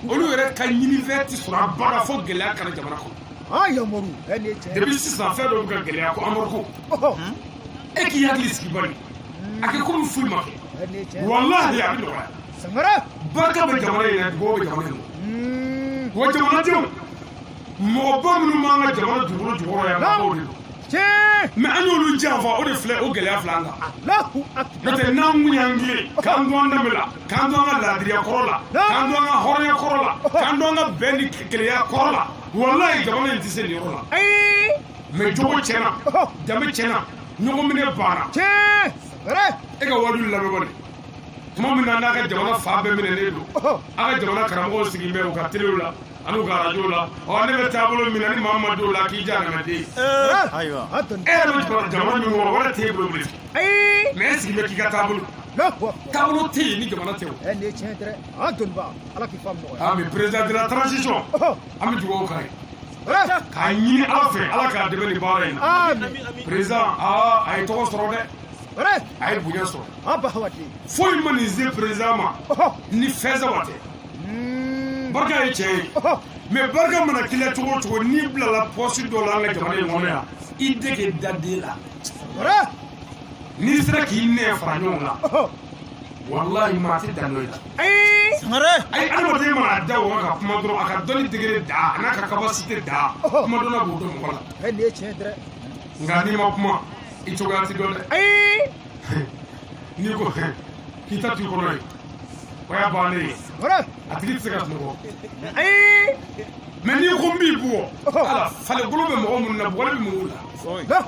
olu yɛrɛ ka ɲinifɛn tɛ sɔrɔ a bara fo gɛlɛya kana jamana kɔnɔ depuis sisan fɛn dɔw bɛ ka gɛlɛya ko Amarigo e k'i hakili sigi bani a kɛ komi foyi ma kɛ walahi a bɛ nɔgɔya barika bɛ jamana in na dugawu bɛ jamana in na wa jamanadenw mɔgɔba minnu b'an ka jamana dugukolo jukɔrɔ yan mɔgɔw de don mais an y'olu janfa o de filɛ o gɛlɛya filɛ an kan n'o tɛ n'an kun y'an tilen k'an to an danbe la k'an to an ka laadiriya kɔrɔ la k'an to an ka hɔrɔnya kɔrɔ la k'an to an ka bɛn ni keleya kɔrɔ la walahi jamana in tɛ se nin yɔrɔ la mais jogo tiɲɛna danbe tiɲɛna ɲɔgɔn minɛ banna e ka waju lamɛn bani tuma min na n'a ka jamana fa bɛɛ minɛnen don a ka jamana karamɔgɔw sigilen bɛ u ka telew la an'u ka arajow la ne bɛ taabolo min na ni maa ma don la k'i ja adamaden Ayiwa. e yɛrɛ bɛ jamana min kɔnɔ wɛrɛ t'e bolo bilen mais e sigi bɛ k'i ka taabolo taabolo tɛ yen ni jamana tɛ o mais président de la transition an bɛ dugawu k'a ye k'a ɲini ala fɛ ala k'a dɛmɛ nin baara in na président a ye tɔgɔ sɔrɔ dɛ a ye bonya sɔrɔ foyi ma nin se président ma ni fɛn saba tɛ barika ye tiɲɛ ye mais barika mana k'i la cogo o cogo n'i bilala pɔsi dɔ la an ka jamana in kɔnɔ yan i dege da den la n'i sera k'i nɛn fara ɲɔgɔn la wallahi ma ti danoy Sangare. ay adama te ma da wa ka kuma dro aka doli digere da na ka capacity da kuma dona bu do ko la kai ne ce dare ngani ma kuma ito ga ti dole ni ko kita tu ko noy waya bane ora atigi se ka no mais ni ko mbi buo ala fale golobe mo mun na bo bi mo la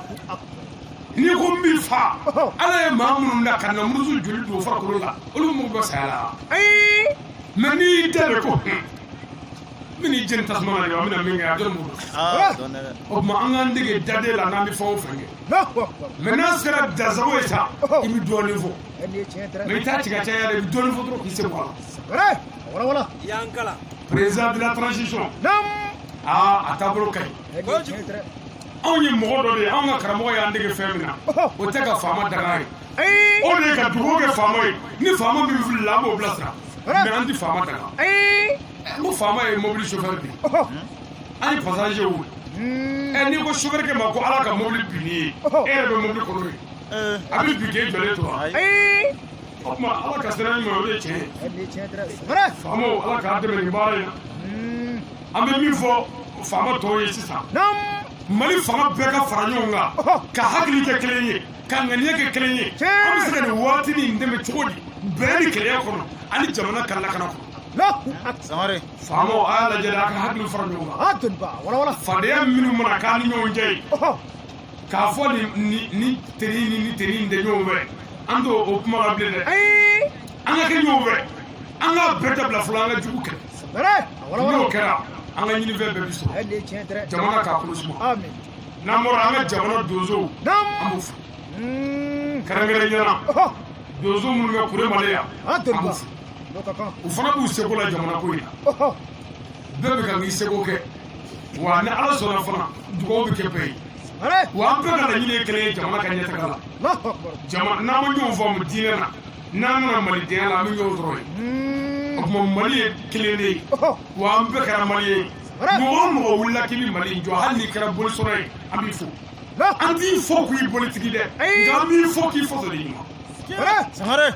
ni ko mbi fa ala ye mamun na kan na murusu juli do fa ko la olu mo go sala mais ni dere ko mini jen tasmana yo mina minga do mo Donne. o ma angan dige dade la na mi fo fange maintenant sera dazawo eta imi do niveau kai ne ce dare mais ta tiga ya de do niveau trop qui se voit ora wala Yankala. président de la transition nam atabro kay kai ne ce dare on yi mo do de on ga karamo ya ndege femina o te ka fama daga o de ka dugo ke fama ni fama bi fu la mo blasra mais andi fama daga mo fama e mobile chauffeur bi ani passager wu e ni ko chauffeur ke ma ko ala ka mobile bini e be mobile ko no abi bi ke jole to o ma ala ka sera ni mo le che kai ne ce dare fama ala ka de me bare ambe mi fo fama to yi sisa nam mali fanga bɛɛ ka fara ɲɔgɔn kan ka hakili kɛ kelen ye ka ŋaniya kɛ kelen ye an bɛ se ka nin waati nin dɛmɛ cogo di bɛɛ ni kelenya kɔnɔ ani jamana ka lakana kɔnɔ Sangare. faamaw a y'a lajɛ a ka hakili fara ɲɔgɔn kan adun ba wala fadenya minnu mana k'a ni ɲɔgɔn cɛ ye k'a fɔ ni teri ni teri in tɛ ɲɔgɔn fɛ an t'o o kuma la bilen dɛ an ka kɛ ɲɔgɔn fɛ an k'a bɛɛ dabila fɔlɔ an ka jugu kɛ n'o kɛra an ka ɲinifɛn bɛɛ bi sɔrɔ kai ne ce dare jamana k'a kolo suma amin n'an bɔra an ka jamana donsow nam an b'o fo kɛrɛnkɛrɛnnenya la donso minnu bɛ kure mali yan an adun b'o ba fo no ka kan u fana b'u seko la jamana ko in na bɛɛ bɛ ka k'i seko kɛ wa ni ala sɔnna fana dugawu bɛ kɛ bɛɛ ye wa an bɛɛ ka laɲini ye kelen ye jamana ka ɲɛtaga la Allahu akbar n'an ma ɲɔgɔn faamu diinɛ na n'an nana malidenya la an bɛ ɲɔgɔn sɔrɔ yen o tuma mali ye kelen de ye wa an bɛɛ kɛra mali ye mɔgɔ o mɔgɔ wulila k'i bɛ mali in jɔ hali n'i kɛra bolisɔrɔ ye an b'i fo an t'i fɔ k'i politigi dɛ nka an b'i fɔ k'i fɔsɔ de ɲuman Sangare.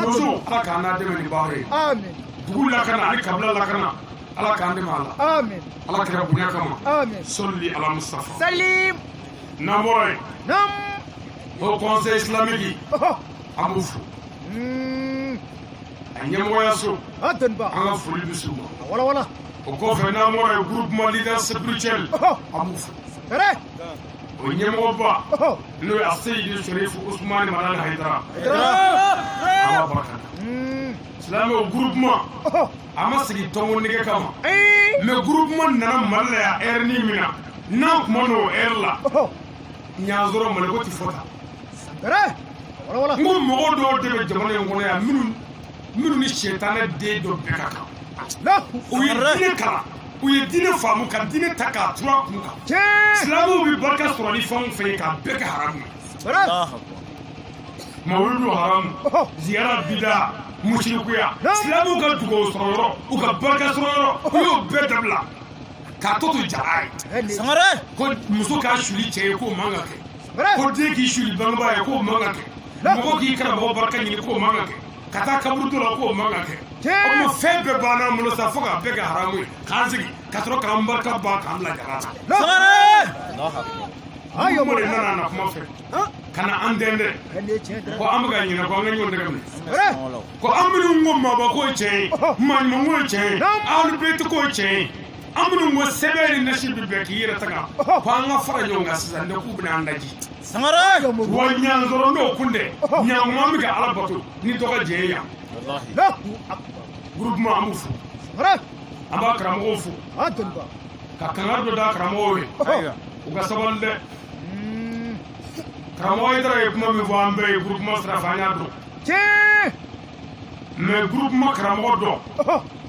donso ala k'an n'a dɛmɛ nin baara ye amin dugu lakana ani kabila lakana ala k'an dɛmɛ a la amin ala kɛra bonya kama amin sɔli ala mustafa salim n'an bɔra yen nam o conseil islamique an b'o fo a ɲɛmɔgɔyaso adun ba an ka foli bɛ s'u ma wala o kɔfɛ n'an bɔra yen groupement leader spirituel an b'o fo o ɲɛmɔgɔba n'o ye a seyidi sɔrifu usumani madani hayidara an b'a barika da silamɛw groupement a ma sigi tɔnko nege kama mais groupement nana mali la yan heure min na n'an kuma n'o heure la ɲansɔrɔ maliko ti fɔ tan n ko mɔgɔ dɔw de bɛ jamana in kɔnɔ yan minnu ni sɛtanɛ den dɔ bɛɛ ka kan u ye diinɛ kalan u ye diinɛ faamu ka diinɛ ta k'a turu a kun kan silamɛw bɛ barika sɔrɔ ni fɛnw fɛn ye k'a bɛɛ kɛ haramu ye mawulidu haramu ziyara bida musirikuya silamɛw ka dugawu sɔrɔ yɔrɔ u ka barika sɔrɔ yɔrɔ u y'o bɛɛ dabila k'a tɔ to jara ye Sangare. ko muso k'a suli cɛ ye k'o man ka kɛ ko den k'i suli bangebaa ye k'o man ka kɛ mɔgɔ k'i karamɔgɔ barika ɲini k'o man ka kɛ ka taa kaburudo la k'o man ka kɛ o tuma fɛn bɛɛ banna bolo sa fo k'a bɛɛ kɛ haramu ye k'an sigi ka sɔrɔ k'an barika ban k'an bila jara la Sangare. mo de nana na kuma fɛ ka na an dɛndɛ ko an bɛ ka ɲinɛ ko an ka ɲɔgɔn tɛgɛ minɛ ko an minnu ko maaba k'o ye tiɲɛ ye maɲuman k'o ye tiɲɛ ye alu bɛti k'o ye tiɲɛ ye an minnu ko sɛbɛn ni nasi bɛ bɛn k'i yɛrɛ taga ko an ka fara ɲɔgɔn kan sisan dɛ k'u bɛna an daji Sangare. wa ɲansɔrɔ n'o kun dɛ ɲankuma bɛ ka ala bato ni dɔgɔ jɛ ye yan groupement an b'u fo an b'a karamɔgɔw fo ka kangari dɔ d'a karamɔgɔw ye u ka sabali dɛ karamɔgɔ yi taara ye kuma min fɔ an bɛɛ ye groupement sira fɛ an y'a dɔn mais groupement karamɔgɔ dɔ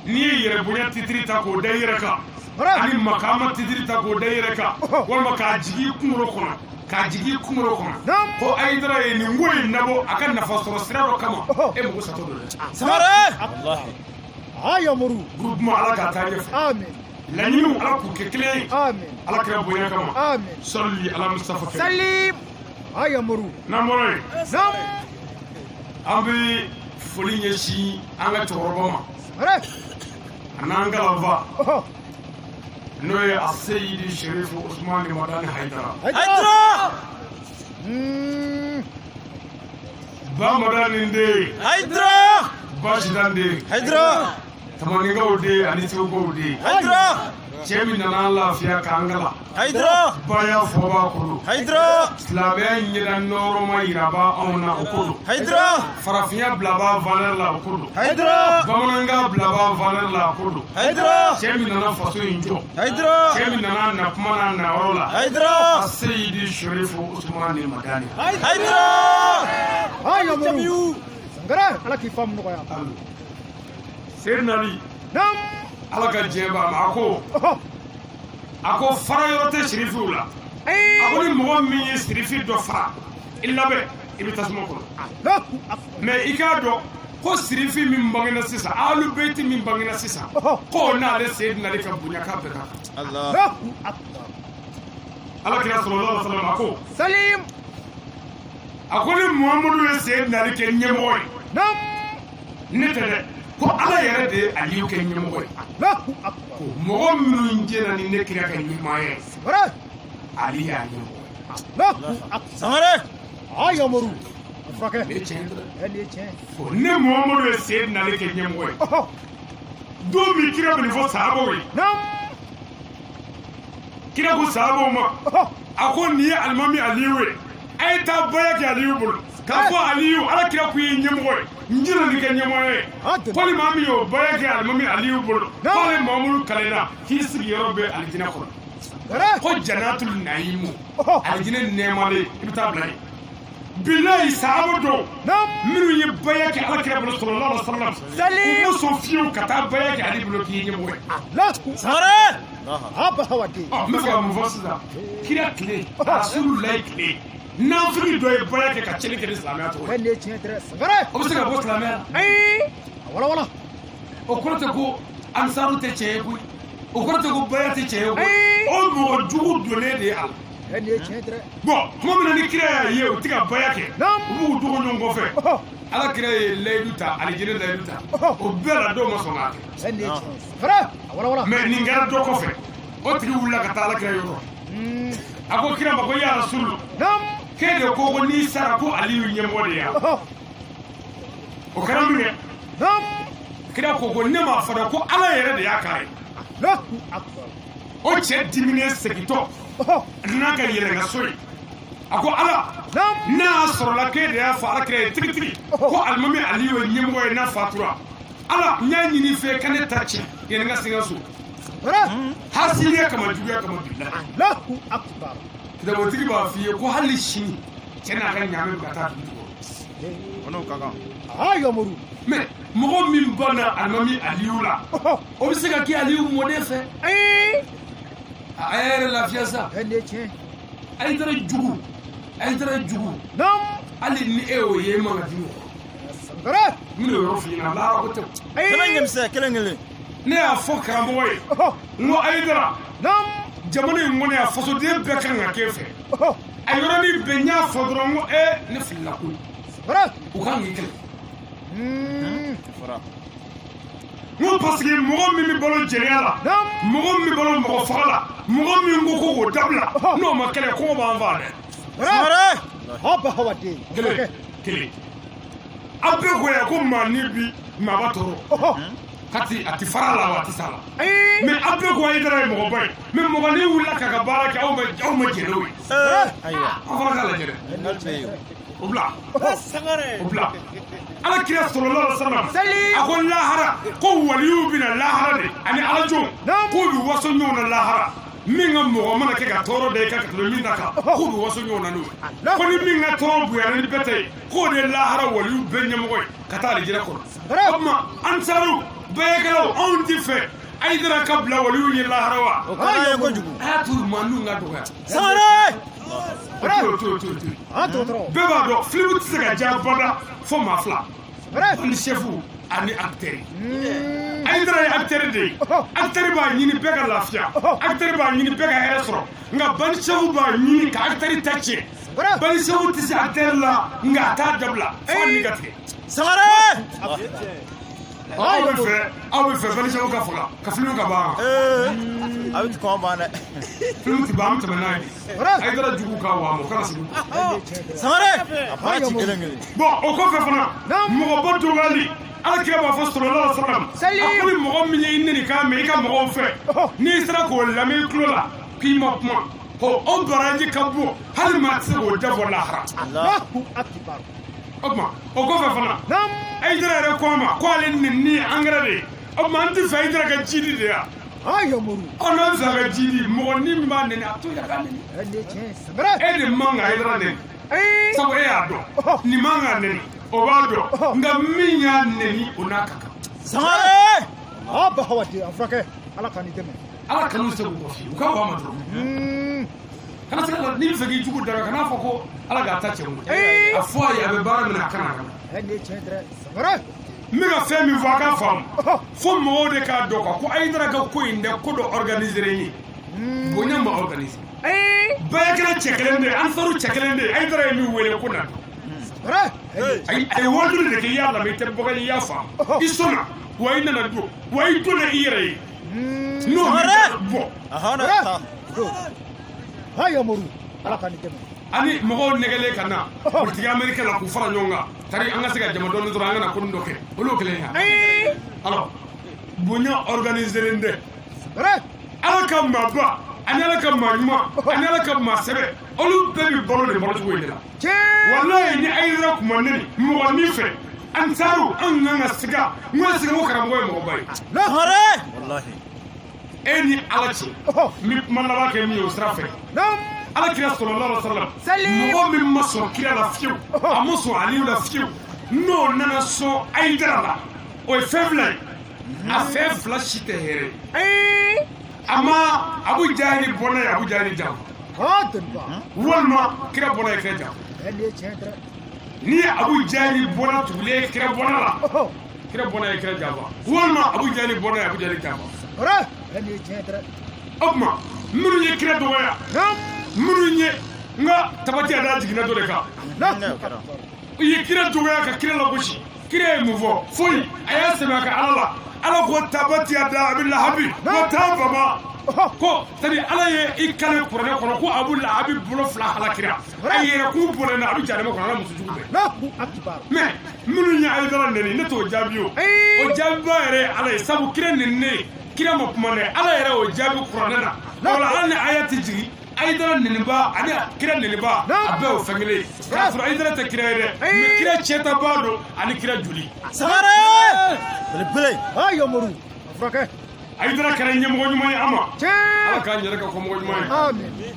n'i ye yɛrɛ bonya titiri ta k'o da i yɛrɛ kan ani makaama titiri ta k'o da i yɛrɛ kan walima k'a jigin i kunkolo kɔnɔ k'a jigin i kunkolo kɔnɔ ko ayidara ye nin ko in nabɔ a ka nafa sɔrɔ sira dɔ kama e mago satɔ don dɛ Sangare. ayamuru groupement ala k'a taa ɲɛfɛ amin laɲiniw ala k'u kɛ kelen ye amin ala kɛra bonya kama amin sɔli ala mustafa kɛ salim ayamuru n'an bɔra yen nam an bɛ foli ɲɛsin an ka cɛkɔrɔba ma Sangare. a n'an galanfa Oh. n'o ye a Seyidi Sherifu Usmani Madani Haidara Haydara! ba Madani den Haydara! ba Sidan den Haydara! Tamaninkaw den ani Segukaw den Haydara! cɛ min nana lafiya k'an gala Haydara! ba y'a fɔ b'a ko don Haydara! silamɛya ɲɛda nɔrɔma yiraba anw na o ko don Haydara! farafinya bilaba valeur la o ko don Haydara! bamanankan bilaba valeur la o ko don Haydara! cɛ min nana faso in jɔ Haydara! cɛ min nana na kuma n'a na yɔrɔ la Haydara! a Seyidi Sherifu Usmani Madani Haydara! Ay Amaru. Sangare. Ala k'i faamu nɔgɔya. Seydina Ali Nam. ala ka diɲɛ b'a ma Oh. a ko fara yɔrɔ tɛ sirifiw la a ko ni mɔgɔ min ye sirifi dɔ fara i labɛn i bɛ tasuma kɔnɔ Allahu akbar. mɛ i k'a dɔn ko sirifi min bangena sisan alu beyti min bangena sisan Oh. k'o n'ale Seydina Ali ka bonya k'a bɛɛ ka kan Allah. Allahu akbar. ala kira sallallahu alaihi wasallam a ko Salim. a ko ni Muhamadu ye Seydina Ali kɛ ɲɛmɔgɔ ye Nam. ne tɛ dɛ ko ala yɛrɛ de ye Aliyu kɛ ɲɛmɔgɔ ye Allahu akbar. mɔgɔ minnu jɛna ni ne kira ka ɲuman ye Sangare. Ali y'a ɲɛmɔgɔ ye Allahu akbar. Sangare! Ay Amaru. Furakɛ. ne tiɲɛ dɛ Nin ye tiɲɛ. ne Muhamadu ye Seydina Ali kɛ ɲɛmɔgɔ ye Oh. don min kira bɛ nin fɔ sahabaw ye Nam. kira ko sahabaw ma Oh. a ko nin ye alimami Aliyu ye a ye taa baya kɛ Aliyu bolo k'a fɔ Aliyu ala kira kun ye ɲɛmɔgɔ ye n jɛna nin kɛ ɲɛmɔgɔ ye ko ni maa min y'o baya kɛ alimami Aliyu bolo k'ale Muhamadu kalenna k'i sigiyɔrɔ bɛ alijinɛ kɔnɔ Sangare. ko janatul nayimu Oh. alijinɛ nɛɛmalen i bɛ taa bila yen bilayi sahaba dɔw Nam. minnu ye baya kɛ ala kira bolo sallallahu alaihi wasallam Salim. u ma sɔn fiyewu ka taa baya kɛ Ali bolo k'i ye ɲɛmɔgɔ ye Allahu. Sangare! Aba hawadi. n bɛ fɛ ka mun fɔ sisan kira tile Rasululayi tile nafili dɔ ye baya kɛ ka cɛnni kɛ ni silamɛya tɔgɔ ye Nin ye tiɲɛ tɛ. Sangare. o bɛ se ka bɔ silamɛya la Ay. Wala wala. o kɔrɔ tɛ ko ansaru tɛ tiɲɛ ye koyi o kɔrɔ tɛ ko baya tɛ tiɲɛ ye koyi Ayi. o mɔgɔ jugu donnen de ye a la Nin ye tiɲɛ tɛ. bɔn tuma min na ni kira y'a ye u tɛ ka baya kɛ Naam. u b'u dogo ɲɔgɔn kɔfɛ Oh. ala kira ye layidu ta alijinɛ layidu ta o bɛɛ la dɔw ma sɔn k'a kɛ Nin ye tiɲɛ. Sangare. Wala wala. mɛ nin kɛra dɔ kɔfɛ o tigi wulila ka taa ala kira yɔrɔ a ko kira ma ko ya Rasulu Nam. k'e de ko n'i sara ko Aliyu ɲɛmɔgɔ de ye yan Oh. o kɛra min kɛ Nam. kira ko ne m'a fɔ dɛ ko ala yɛrɛ de y'a k'a ye Allahu akbar. o cɛ diminen segintɔ Oh. n'a ka yɛlɛ ka so ye a ko ala Nam. n'a y'a sɔrɔla k'e de y'a fɔ ala kira ye tigitigi ko alimami Aliyu ye ɲɛmɔgɔ ye n'a fatura ala n y'a ɲini i fɛ ka ne ta tiɲɛ yanni n ka se n ka so Sangare. hasiliya kama juguya kama bilahi Allahu akbar. kitabotigi b'a f'i ye ko hali sini cɛ n'a ka ɲaamɛ bɛ ka taa dugu kɔrɔ O n'o ka kan. Ay Amaru. mɛ mɔgɔ min banna alimami Aliyu la Oh. o bɛ se ka kɛ Aliyu mɔden fɛ Ay. a yɛrɛ lafiya sa Nin ye tiɲɛ. a ye taara jugu a ye taara jugu Nam. hali ni e y'o ye e man ka dimi o Sangare. n bɛna o yɔrɔ f'i ɲɛna lahara ko tɛ Kelen Ay. ɲɛmisɛn, kelen kelen. ne y'a fɔ karamɔgɔ ye Oh. n ko Ayidara Nam. jamana in kɔnɔ yan fasoden bɛɛ kan ka k'e fɛ Oh. a yɔrɔnin bɛɛ n y'a fɔ dɔrɔn n ko ne filila koyi Sangare. u kan k'i kɛlɛ Fara. n ko parce que mɔgɔ min bɛ balo jeliya la Nam. mɔgɔ min bɛ balo mɔgɔ faga la mɔgɔ min ko ko k'o dabila n'o ma kɛlɛ kɔngɔ b'an faa dɛ Sangare. Sangare! Aba hawadi. kelen kelen a bɛɛ ko yan ko maa ni bi maa b'a tɔɔrɔ Oh. a ti fara a la wa a ti s'a la Ay. mɛ a bɛɛ ko Ayidara ye mɔgɔba ye mɛ mɔgɔ n'i wulila k'a ka baara kɛ aw ma jɛn n'o ye Ayiwa. aw fana k'a lajɛ dɛ Hali bɛ yen. o bila Sangare! o bila ala kira sallallahu alaihi wasallam Salim. a ko lahara ko waliyu bɛna lahara de ani alajo Naam. k'u bɛ waso ɲɔgɔn na lahara min ka mɔgɔ mana kɛ ka tɔɔrɔ da i kan ka tɛmɛ min ta kan k'u bɛ waso ɲɔgɔn na n'o ye ko ni min ka tɔɔrɔ bonyana ni bɛɛ ta ye k'o de ye lahara waliyu bɛɛ ɲɛmɔgɔ ye ka taa alijinɛ kɔnɔ o tuma ansaru bɛɛkɛlaw anw ti fɛ Ayidara ka bila waliyu ye lahara wa O ka d'an ye kojugu. a y'a to mandenw ka dɔgɔya Sangare! to An t'o dɔrɔn. bɛɛ b'a dɔn filimu tɛ se ka diya bada fo maa fila Sangare. ani sɛfu ani akitɛri Ayidara ye akitɛri de ye akitɛri b'a ɲini bɛɛ ka lafiya akitɛri b'a ɲini bɛɛ ka hɛrɛ sɔrɔ nka bani sɛfu b'a ɲini ka akitɛri ta tiɲɛ bani sɛfu tɛ se akitɛri la nka a t'a dabila fo a ni ka tigɛ Sangare! Aw bɛ fɛ valise ka faga ka film ka ban. A bɛ kɔn ban dɛ. Film ti ban tɛmɛ n'a ye. Haidara jugu ka wa mɔgɔ kana sigi. Sangare! A fara ci kelen. Bon o kɔfɛ fana mɔgɔba dɔgɔyali Alakira b'a fɔ sallallahu alaihi wasallam a ko ni mɔgɔ min ye i nɛni k'a mɛn i ka mɔgɔw fɛ n'i sera k'o lamɛn i tulo la k'i ma kuma ko o baraji ka bon hali maa tɛ se k'o dabɔ lahara. Allahu akbar. O tuma o kɔfɛ fana Haidara yɛrɛ ko a ma ko ale nɛni ni angɛrɛ de ye o tuma an tɛ fɛ Haidara ka jidi de ya. N'an bɛ fɛ ka jidi mɔgɔ ni min b'a nɛni a to yɛrɛ ka nɛni. E de man ka Haidara nɛni sabu e y'a dɔn nin man ka nɛni. O b'a dɔn nka min y'a nɛni o n'a ka kan. Sangare! Ba hawati a furakɛ Ala ka ni dɛmɛ. Ala kan'u se k'u kɔfɛ u ka bɔ a ma dɔrɔn. Kana se ka n'i bɛ fɛ k'i jugu dara kana fɔ ko Ala k'a ta cɛ mun. A fɔ a ye a bɛ baara min na a kana kana. Nin ye tiɲɛ dɛ Sangare. N bɛ ka fɛn min fɔ a k'a faamu fo mɔgɔw de k'a dɔn ko Haidara ka ko in dɛ ko dɔ organiser ye bonya ma organiser. Bɛɛ kɛra cɛ kelen de ye Ansaru cɛ kelen de ye Haidara ye min wele ko na. A ye wajulu de kɛ i y'a lamɛn i tɛ bɔgɔli i y'a faamu i sɔnna wa i nana don wa i donna i yɛrɛ ye n'o bɔ. Ala ka ni dɛmɛ. Ani mɔgɔw nɛgɛlen ka na politique américaine la k'u fara ɲɔgɔn kan tari an ka se ka jama dɔɔni dɔrɔn an ka na ko nin dɔ kɛ olu kelen ya. Alors bonya organiseren dɛ Ala ka maaba ani Ala ka maa ɲuman ani Ala ka maa sɛbɛ olu bɛɛ bi balo de balocogo in de la. Wallahi ni Haidara kun ma nɛni mɔgɔ min fɛ Ansaru an kan ka siga n ka siga ko karamɔgɔ ye mɔgɔba ye. Wallahi. E ni Ala cɛ n bɛ kuma laban kɛ min ye o sira fɛ. Alakira sallallahu alaihi wasallam mɔgɔ min ma sɔn kira la fiyewu a ma sɔn Aliyu la fiyewu n'o nana sɔn Haidara la o ye fɛn fila ye a fɛn fila si tɛ hɛrɛ ye a ma Abu Jahili bɔnna ye Abu Jahili janfa walima kira bɔnna ye kira janfa ni Abu Jahili bɔnna tugulen ye kira bɔnna la kira bɔnna ye kira janfa walima Abu Jahili bɔnna ye Abu Jahili janfa o tuma minnu ye kira dɔgɔya minnu ye n ka tabatiya da jiginna dɔ de kan u ye kira dɔgɔya ka kira lagosi kira ye mun fɔ foyi a y'a sɛbɛn a ka Ala la Ala ko tabatiya da Abi Lahabi ko taa fama ko c'est-à-dire Ala ye i kale kuranɛ kɔnɔ ko Abu Lahabi bolo fila halakira a yɛrɛ k'u bɔnɛ na a bɛ jahannama kɔnɔ Ala muso jugu bɛɛ mais minnu ye Haidara nɛni ne t'o jaabi o jaabiba yɛrɛ ye Ala ye sabu kira nɛninen kira ma kuma dɛ Ala yɛrɛ o jaabi kuranɛ na wala Ala ni aya tɛ jigin Haidara nɛniba ani kira nɛniba a bɛɛ y'o fɛn kelen ye k'a sɔrɔ Haidara tɛ kira ye dɛ mais kira cɛtaba don ani kira joli. Sangare! Belebele. Yomoru a furakɛ. Haidara kɛra ɲɛmɔgɔ ɲuman ye an ma Ala k'an yɛrɛ ka fɔ mɔgɔ ɲuman ye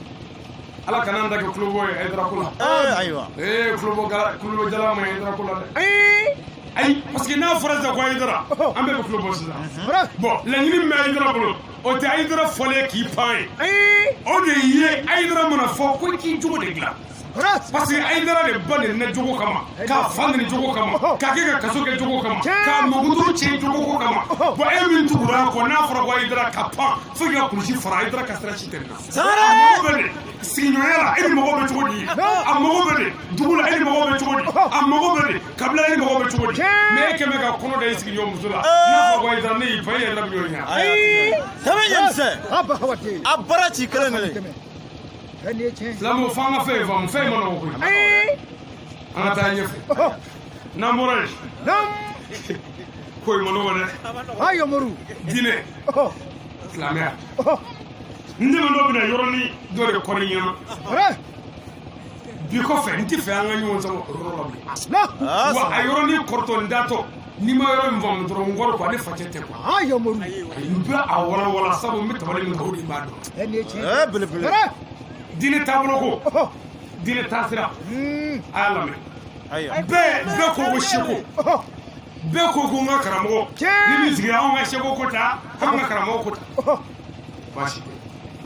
Ala kana an da kɛ kulobɔ ye Haidara ko la. Ayiwa. Kulobo jala ma ye Haidara ko la dɛ. Ayi parce que n'a fɔra sisan ko Haidara an bɛɛ bɛ kulobɔ sisan. Bon laɲini min bɛ Haidara bolo o tɛ Haidara fɔlen k'i pan ye o de ye Haidara mana fɔ ko k'i jogo de dilan parce que Haidara de ba nɛnina jogo kama k'a fa nɛni jogo kama k'a kɛ ka kaso kɛ jogo kama k'a mɔgɔturu tiɲɛ jogo ko kama bon e min tugura a kɔ n'a fɔra ko Haidara ka pan fo k'i ka kulusi fara Haidara ka sira si tɛ nin na a mago bɛ de sigiɲɔgɔnya la e ni mɔgɔ bɛ cogo di a mago bɛ de dugu la e ni mɔgɔ bɛ cogo di a mago bɛ de kabila e ni mɔgɔ bɛ cogo di mais e kɛmɛ ka kɔnɔ da i sigiɲɔgɔn muso la n'a fɔra ko Haidara ne y'i pan e yɛrɛ bɛ ɲɔgɔn ɲɛ Kami ɲɛmisɛn a baara ci kelen kelen Silamɛw fɔ an ka fɛn faamu fɛn ma nɔgɔ koyi an ka taa ɲɛfɛ n'an bɔra yen ko in ma nɔgɔ dɛ diinɛ silamɛya n dɛmɛ dɔ bɛna yɔrɔnin dɔ de kɔri ɲɛna bi kɔfɛ n tɛ fɛ an ka ɲɔgɔn sama o yɔrɔ la bilen wa a yɔrɔnin kɔrɔtɔ n datɔ n'i ma yɔrɔ min faamu dɔrɔn n kɔrɔ quoi ne facɛ tɛ quoi n bɛ a walawala sabu n bɛ tabali min kan o de b'a dɔn belebele. diinɛ taabolo ko diinɛ taasira a y'a lamɛn bɛɛ ko ko seko bɛɛ ko ko n ka karamɔgɔ ni min sigira anw ka seko ko ta anw ka karamɔgɔ ko ta baasi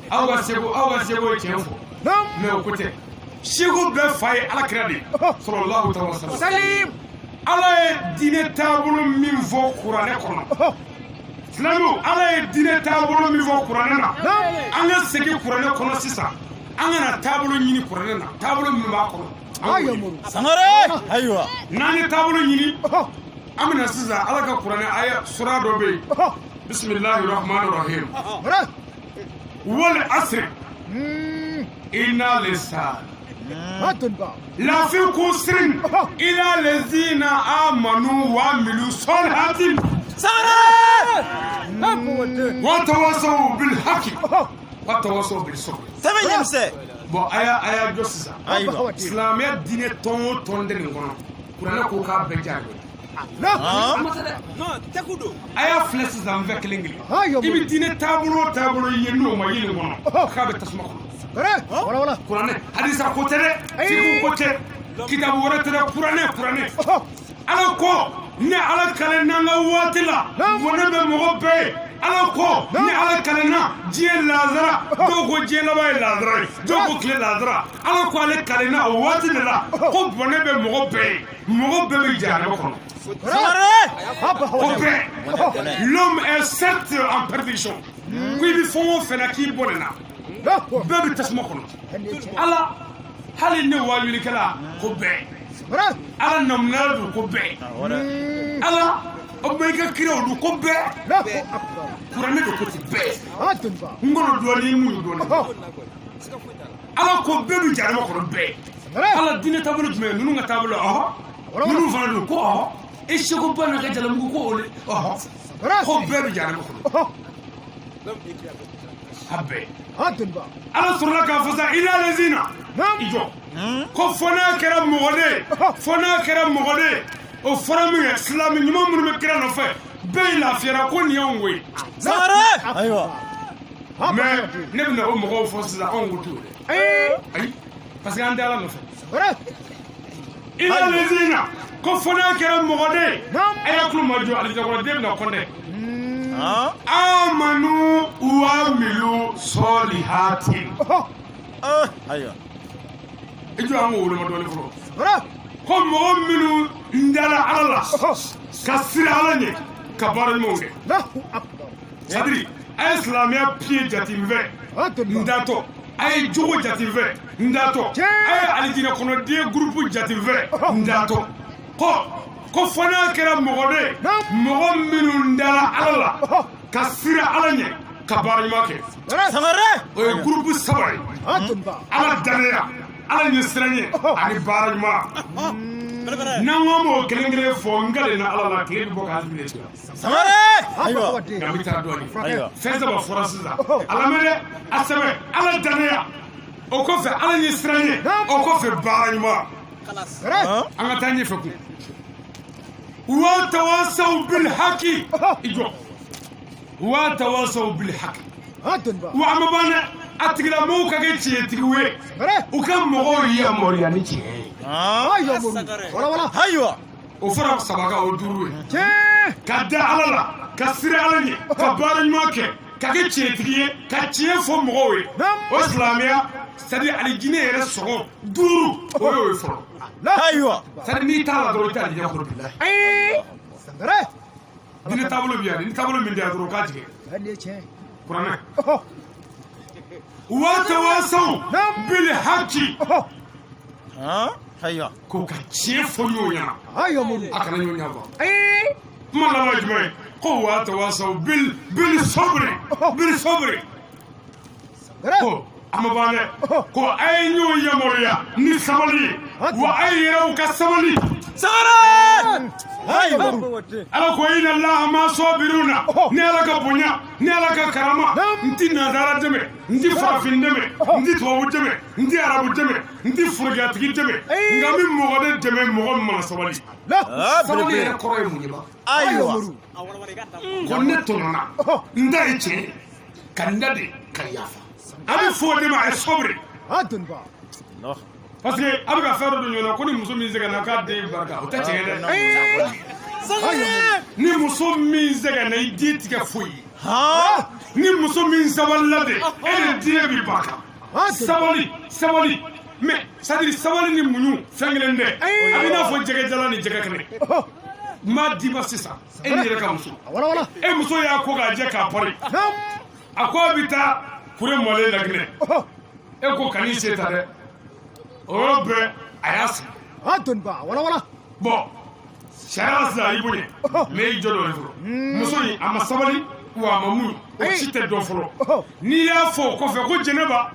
aw ka seko ye tiɲɛ fɔ mais o ko tɛ seko bɛɛ fa ye Alakira de sallallahu alaihi wasallam Ala ye diinɛ taabolo min fɔ kuranɛ kɔnɔ silamɛw Ala ye diinɛ taabolo min fɔ kuranɛ na an ka segin kuranɛ kɔnɔ sisan an kana taabolo ɲini kuranɛ na taabolo min b'a kɔnɔ Sangare ayiwa nani tabulu nyini amina siza alaka qur'ani aya sura dobe bismillahir rahmanir rahim wal asr inna lisan la fi kusrin ila lazina amanu wa amilu salihatin Sangare wa tawasaw bil haqqi wa tawasaw bis sabr Tamenyamse bon aya josisa ayiwa islamia dine ton de ngono qur'ani ko ka be jaago aya flesses en vek lingli ibi dine tabulo yendo ma yele ngono ka be tasma ko wala qur'ani hadisa ko tere tiku ko te kitabu wara tere qur'ani ala ko ne ala kale nanga watila wona be mo be ala ko ne ala kale na je lazara do ko je la bay lazara do ko kle lazara ala ko ala kale na watila ko wona be mo be jara ko l'homme est certes en perdition. Oui, il faut faire qui bonna. Bébé tasmokono. Allah, haline wali kala ko be. Allah nomnadu ko be. Allah, obeyka kiro du ko be. Kurane do ko be. Ngoro do ni mu do na. Allah ko bébé jarama ko be. Allah dine tabulu me nunu nga tabulu nunu fanu ko e shego bana ka jala mu ko ole ko bebe jara ko habbe ala surla ka faza ila lazina ijo ko fona kera mogode o fona mi islam ni mo mu kera no fe be la fiera ko ni onwe Sangare ayiwa mais ne bna o mo fo sa on gutu ay parce que andala no fe ila lazina ko fona kera mogode aya kulu majo ali ko dem na konde amanu wa amilu solihatin ayiwa ijo amu wolo ma dole fo ko mo minu ndala Allah kasira alanye kabara monge sadri islamia pie jatimve ndato ay jogo jatimve ndato ay alijina kono de groupe jatimve ndato ko fana kera mogode mogo minu ndala Allah kasira alanye kabara make Sangare o groupe sabari ala daneya ala nyesranye ani barajma nangomo kelengere fo ngale na ala la kele bo ka hasbile Sangare ayiwa gamita doni ayiwa feza ba forasiza ala mele asabe ala daneya o ko fe ala nyesranye o ko fe barajma anga tanye feku wa tawasaw bil haqi ijo wa tawasaw bil haqi wa amabana atigila mo ka ge tie tigiwe o ka mo ya moriya ni tie wala ayiwa o fara sabaga o duruwe kada alala kasira alani ka baran make ka ge tie tigiye ka tie fo mo we o islamia sadi alijine yere sogo duru o yo fo ayiwa sadi ni tala do ta di ko billahi dina tabulu biya ni tabulu min dia do ka tige qur'an wa tawasaw bil haqqi ayiwa ko ka chefo nyonya akana nyonya ba mala majmai ko wa tawasaw bil sabri ko amabane ko ay nyonya moriya ni sabali wa ay raw ka sabali Sangare ayiwa ala ko ina Allah ma sabiruna ni ala ka bonya ni ala ka karama nti nazara deme nti farafin deme nti tuwawu deme nti arabu deme nti furgatigi deme ngami mogode deme mogom ma sabali sabali ya koroy munyiba ayiwa ko netona nda ichi kandade kayafa abi fo de ma sabri no parce que abuka fero do nyona ko ni muso mi zega na ka de barka o ta chede ni muso mi zega na idi tika fuyi ni muso mi zawalade e de bi barka sabali mais c'est-à-dire sabali ni munyu fenglende abina fo jege jala ni jege kane ma di basisa e ni reka muso wala e muso ya ko ga je ka pori akwa bita kure mole lagne e ko kanise tare obe ayas adon ba wala bo shara sa ibune me jodo refro musoni amasabali wa mamu o chite do folo ni ya fo ko fe ko jeneba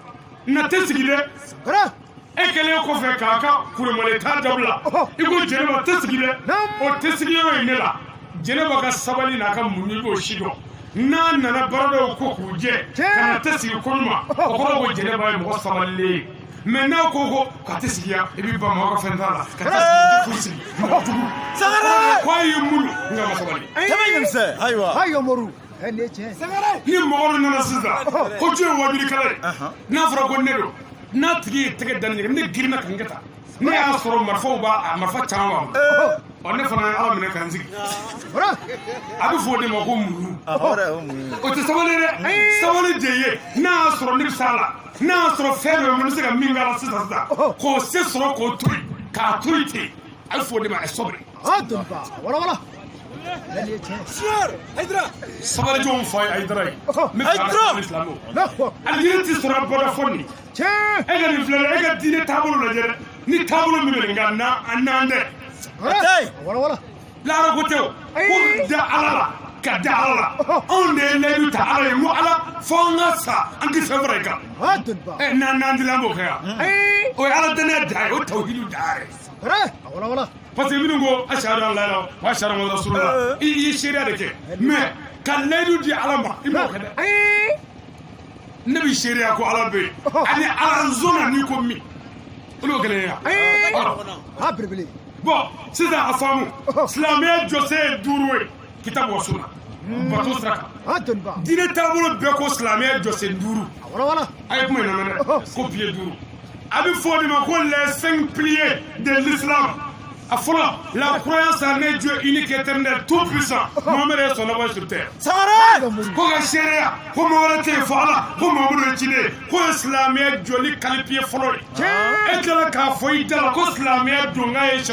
na tesigide sangara ekele ko fe kaka kure mole ta dabla igo jeneba tesigide o tesigide we nela jeneba ka sabali na ka munni bo shido na nana barado ko kuje kana tesigi konuma o ko jeneba mo sabali maintenant ko ka tesigia ebi ba mo ka fendala ka tesigia Sangara ko yimulu ngama sabali tamam se aywa hayo moru ene che Sangara ni mo nana sida ko je wajuri kala na fara ko nedo na tigi tege dan ni girna kan gata ni a soro marfo ba marfa tawa on ne fana ala mine kan zigi ora abi fo de mo ko mulu ahora o te sabali deye na soro ni sala na soro fere mo se ka mingala sida ko se soro ko tui ka tuiti al fo de ma sobre adon ba wala ene che sir haydra sabali jom fay ay dray Aydra! islamo la ho al yiti soro boda fonni che ega ni flele ega dine tabulu la jere ni tabulu mi nga na anande Hey! wala la ra ko tew ko da alala ka da alala on de le ta ala mu ala fonga sa anti fevreka adon ba na nandi lambo kaya o ala dane da o tawhidu da ora wala parce que mingo ashhadu an la ilaha wa ashhadu anna rasulullah i sharia de ke mais kan ledu di alama imo kada nabi sharia ko ala be ani ala zona ni ko mi olo gele ya ha brebele bon c'est ça afamu islamia jose durwe kitabu wa sunna bato straka adon ba dine tabolo be ko islamia jose duru wala ay kuma na mena ko pied duru abi fodi ma ko les 5 piliers de l'islam afala la croyance en un Dieu unique éternel tout puissant Mohamed est son envoyé sur terre Sangara ko ga sharia ko mo wala te fala ko mo wala tine ko islamia joli kalpiye folo e kala ka foida ko islamia dunga e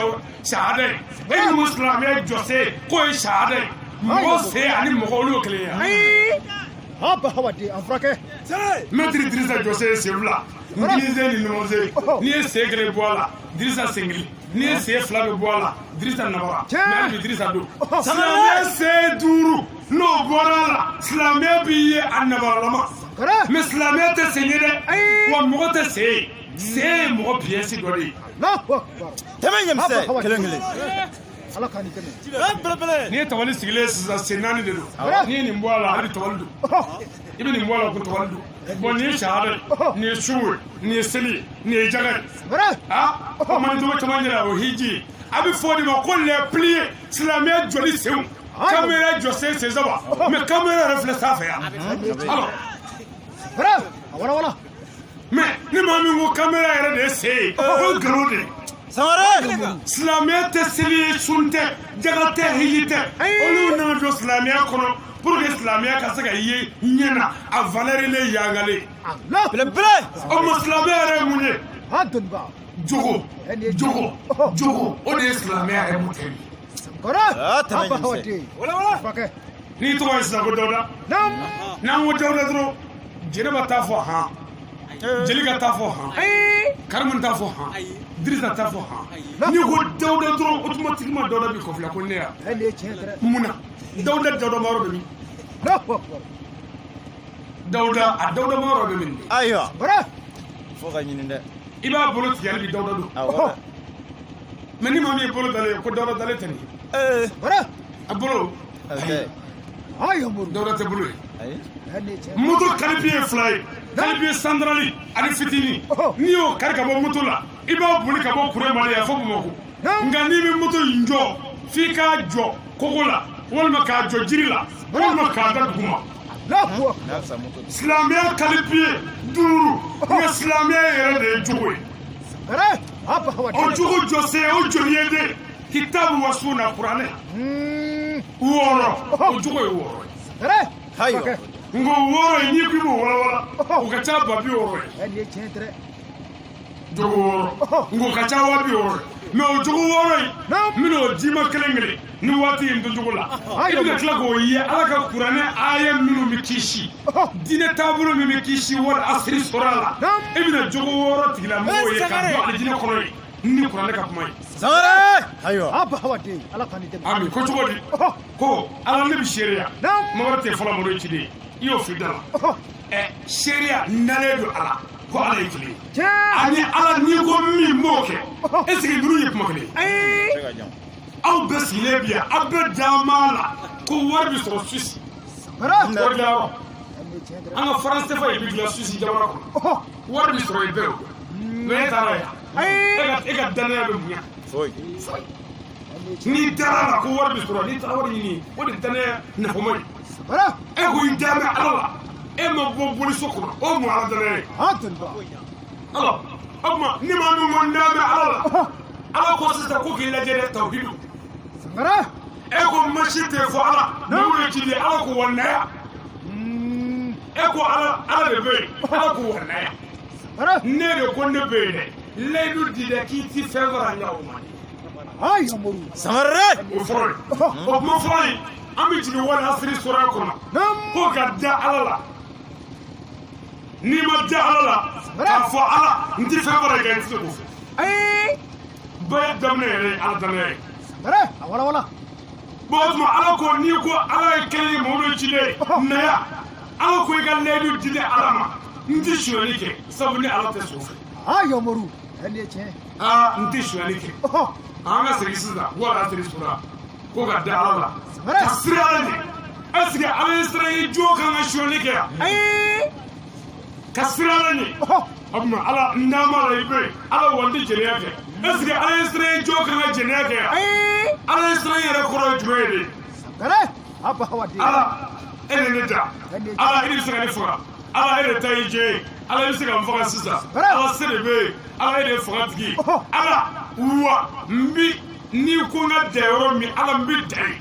shahada e muslimia jose ko e shahada mo se ani mo ko lo kele ya ha ba hawadi afrake maître Idrissa Jose Sevla ni zeni noze ni segre boala Idrissa Sengli ni se flabe boala Idrissa Nabara mais Idrissa do Islamia se duru no borala Islamia biye annabara lama mais Islamia te senyede wa mo te se mo pièce dodi la ho tamam se kelengele ala kan kene brebele ni tawali sigile senani de do ni ni boala ari tawaldu ibni boala ko tawaldu bon ni shahada ni shuur ni seli ni jagal ah man do tamanya o hiji abi fodi ma ko le plier islamia joli sew caméra jose se zaba mais caméra reflet ça fait alors wala mais ni ma mi ko caméra yere de se o grode Sangara islamia te seli sunte jagate hijite olu na do islamia kono pour que islamia ka se ka ye nyena a valeur le yangale Allah brebele o islamia re munye adon ba jogo o de islamia re mutemi ora tamam ba hawadi wala afrake ni to islam ko dawda nan wo dawda dro jeneba ta fo ha jeliga ta fo ha karmun ta fo ha Idrissa ta fo ha ni ko dawda dro automatiquement dawda bi ko fla ko ne ene che tre muna dawda maro be la ho dawda maro be min aywa ora fo ga nyini de iba bolo tiyal bi dawda do awara mais ni mami bolo dale ko dawda dale tani ora abolo okay hayo moru dawda te bolo ay ene che moto kalbiye fly kalbiye sandrali ani fitini ni yo karka bo moto la iba boli ka bo kure mali ya fo moko nga ni be moto njo fi ka jo kokola wala ka jo jirila wala ka da duguma la ho na sa moto islamia kalbiye duru ni islamia yere de jogo ora ba hawadi o jogo jose o joliyede kitabu wa sunna qur'ane woro o jogo woro ora hayo ngo woro ni ku mo wala o ka ta babi woro ene che tre jogo woro ngo ka ta wabi woro me o jogo woro mi no jima kelengele ni wati ndo jogo la ibn klago ye ala ka qur'ane aya minu mi kishi dine taburo mi kishi wal asri surala ibn jogo woro tigla mo ye ka do dine kono ni kuranɛ ka kuma ye sangare ayiwa aba hawaden ala ka ni dɛmɛ ami ko cogo di ko ala ne bɛ seereya mamadu tɛ fɔlɔ mɔdɔ ciden i y'o fili da la seereya nalen don ala ko ala ye kelen ye ani ala ni ko min b'o kɛ est ce que ninnu ye kuma kelen ye aw bɛɛ sigilen bi yan aw bɛɛ dama la ko wari bɛ sɔrɔ Suisse wari dilayɔrɔ an ka faransi tɛ fɔ ye bi dilan Suisse jamana kɔnɔ wari bɛ sɔrɔ yen bɛɛ o mais e taara yan e ka danaya bɛ bonya n'i taara la ko wari bɛ sɔrɔ n'i taara wari ɲini o de danaya nafama ye e ko i da bɛ ala la e ma bɔ boliso kɔnɔ o mun ala danaya ye ala o tuma ni maa min ko n da bɛ ala la ala ko sisan ko k'i lajɛ dɛ tawhidu e ko masi tɛ fɔ ala n'o ye ciden ala ko wa naya e ko ala de bɛ yen ala ko wa naya ne de ko ne bɛ yen dɛ layidu di dɛ k'i ti fɛn fara ɲa o ma sangare o fɔlɔ ye o kuma fɔlɔ ye an bɛ jigin wali asiri sɔrɔ a kɔnɔ ko ka da ala la n'i ma da ala la k'a fɔ ala n ti fɛn fara i kan n ti se k'o fɛ bɛɛ daminɛ yɛrɛ ye ala danaya ye bon o tuma ala ko n'i ko ala ye kelen ye mɔgɔ min ciden ye naya ala ko i ka layidu di ala ma n ti sonyali kɛ sabu ni ala tɛ sɔn fɛ n ti sonyali kɛ an ka segin sisan wali asiri sɔrɔ ko ka da ala la ka siri ala ɲɛ est ce que ala ye sira ye jo kan ka sonyali kɛ yan ka siri ala ɲɛ o tuma ala n da ma la i bɛ yen ala wa n tɛ jɛnɛya kɛ est ce que ala ye sira ye jo kan ka jɛnɛya kɛ yan ala ye sira yɛrɛ kɔrɔ ye jumɛn ye de ala e de ne da ala e de bɛ se ka ne faga ala e de ta y'i jɛ ye ala bɛ se ka n faga sisan ala se de bɛ yen ala e de ye fanga tigi ye ala wa n bi n'i ko n ka da yɔrɔ min ala n bɛ da yen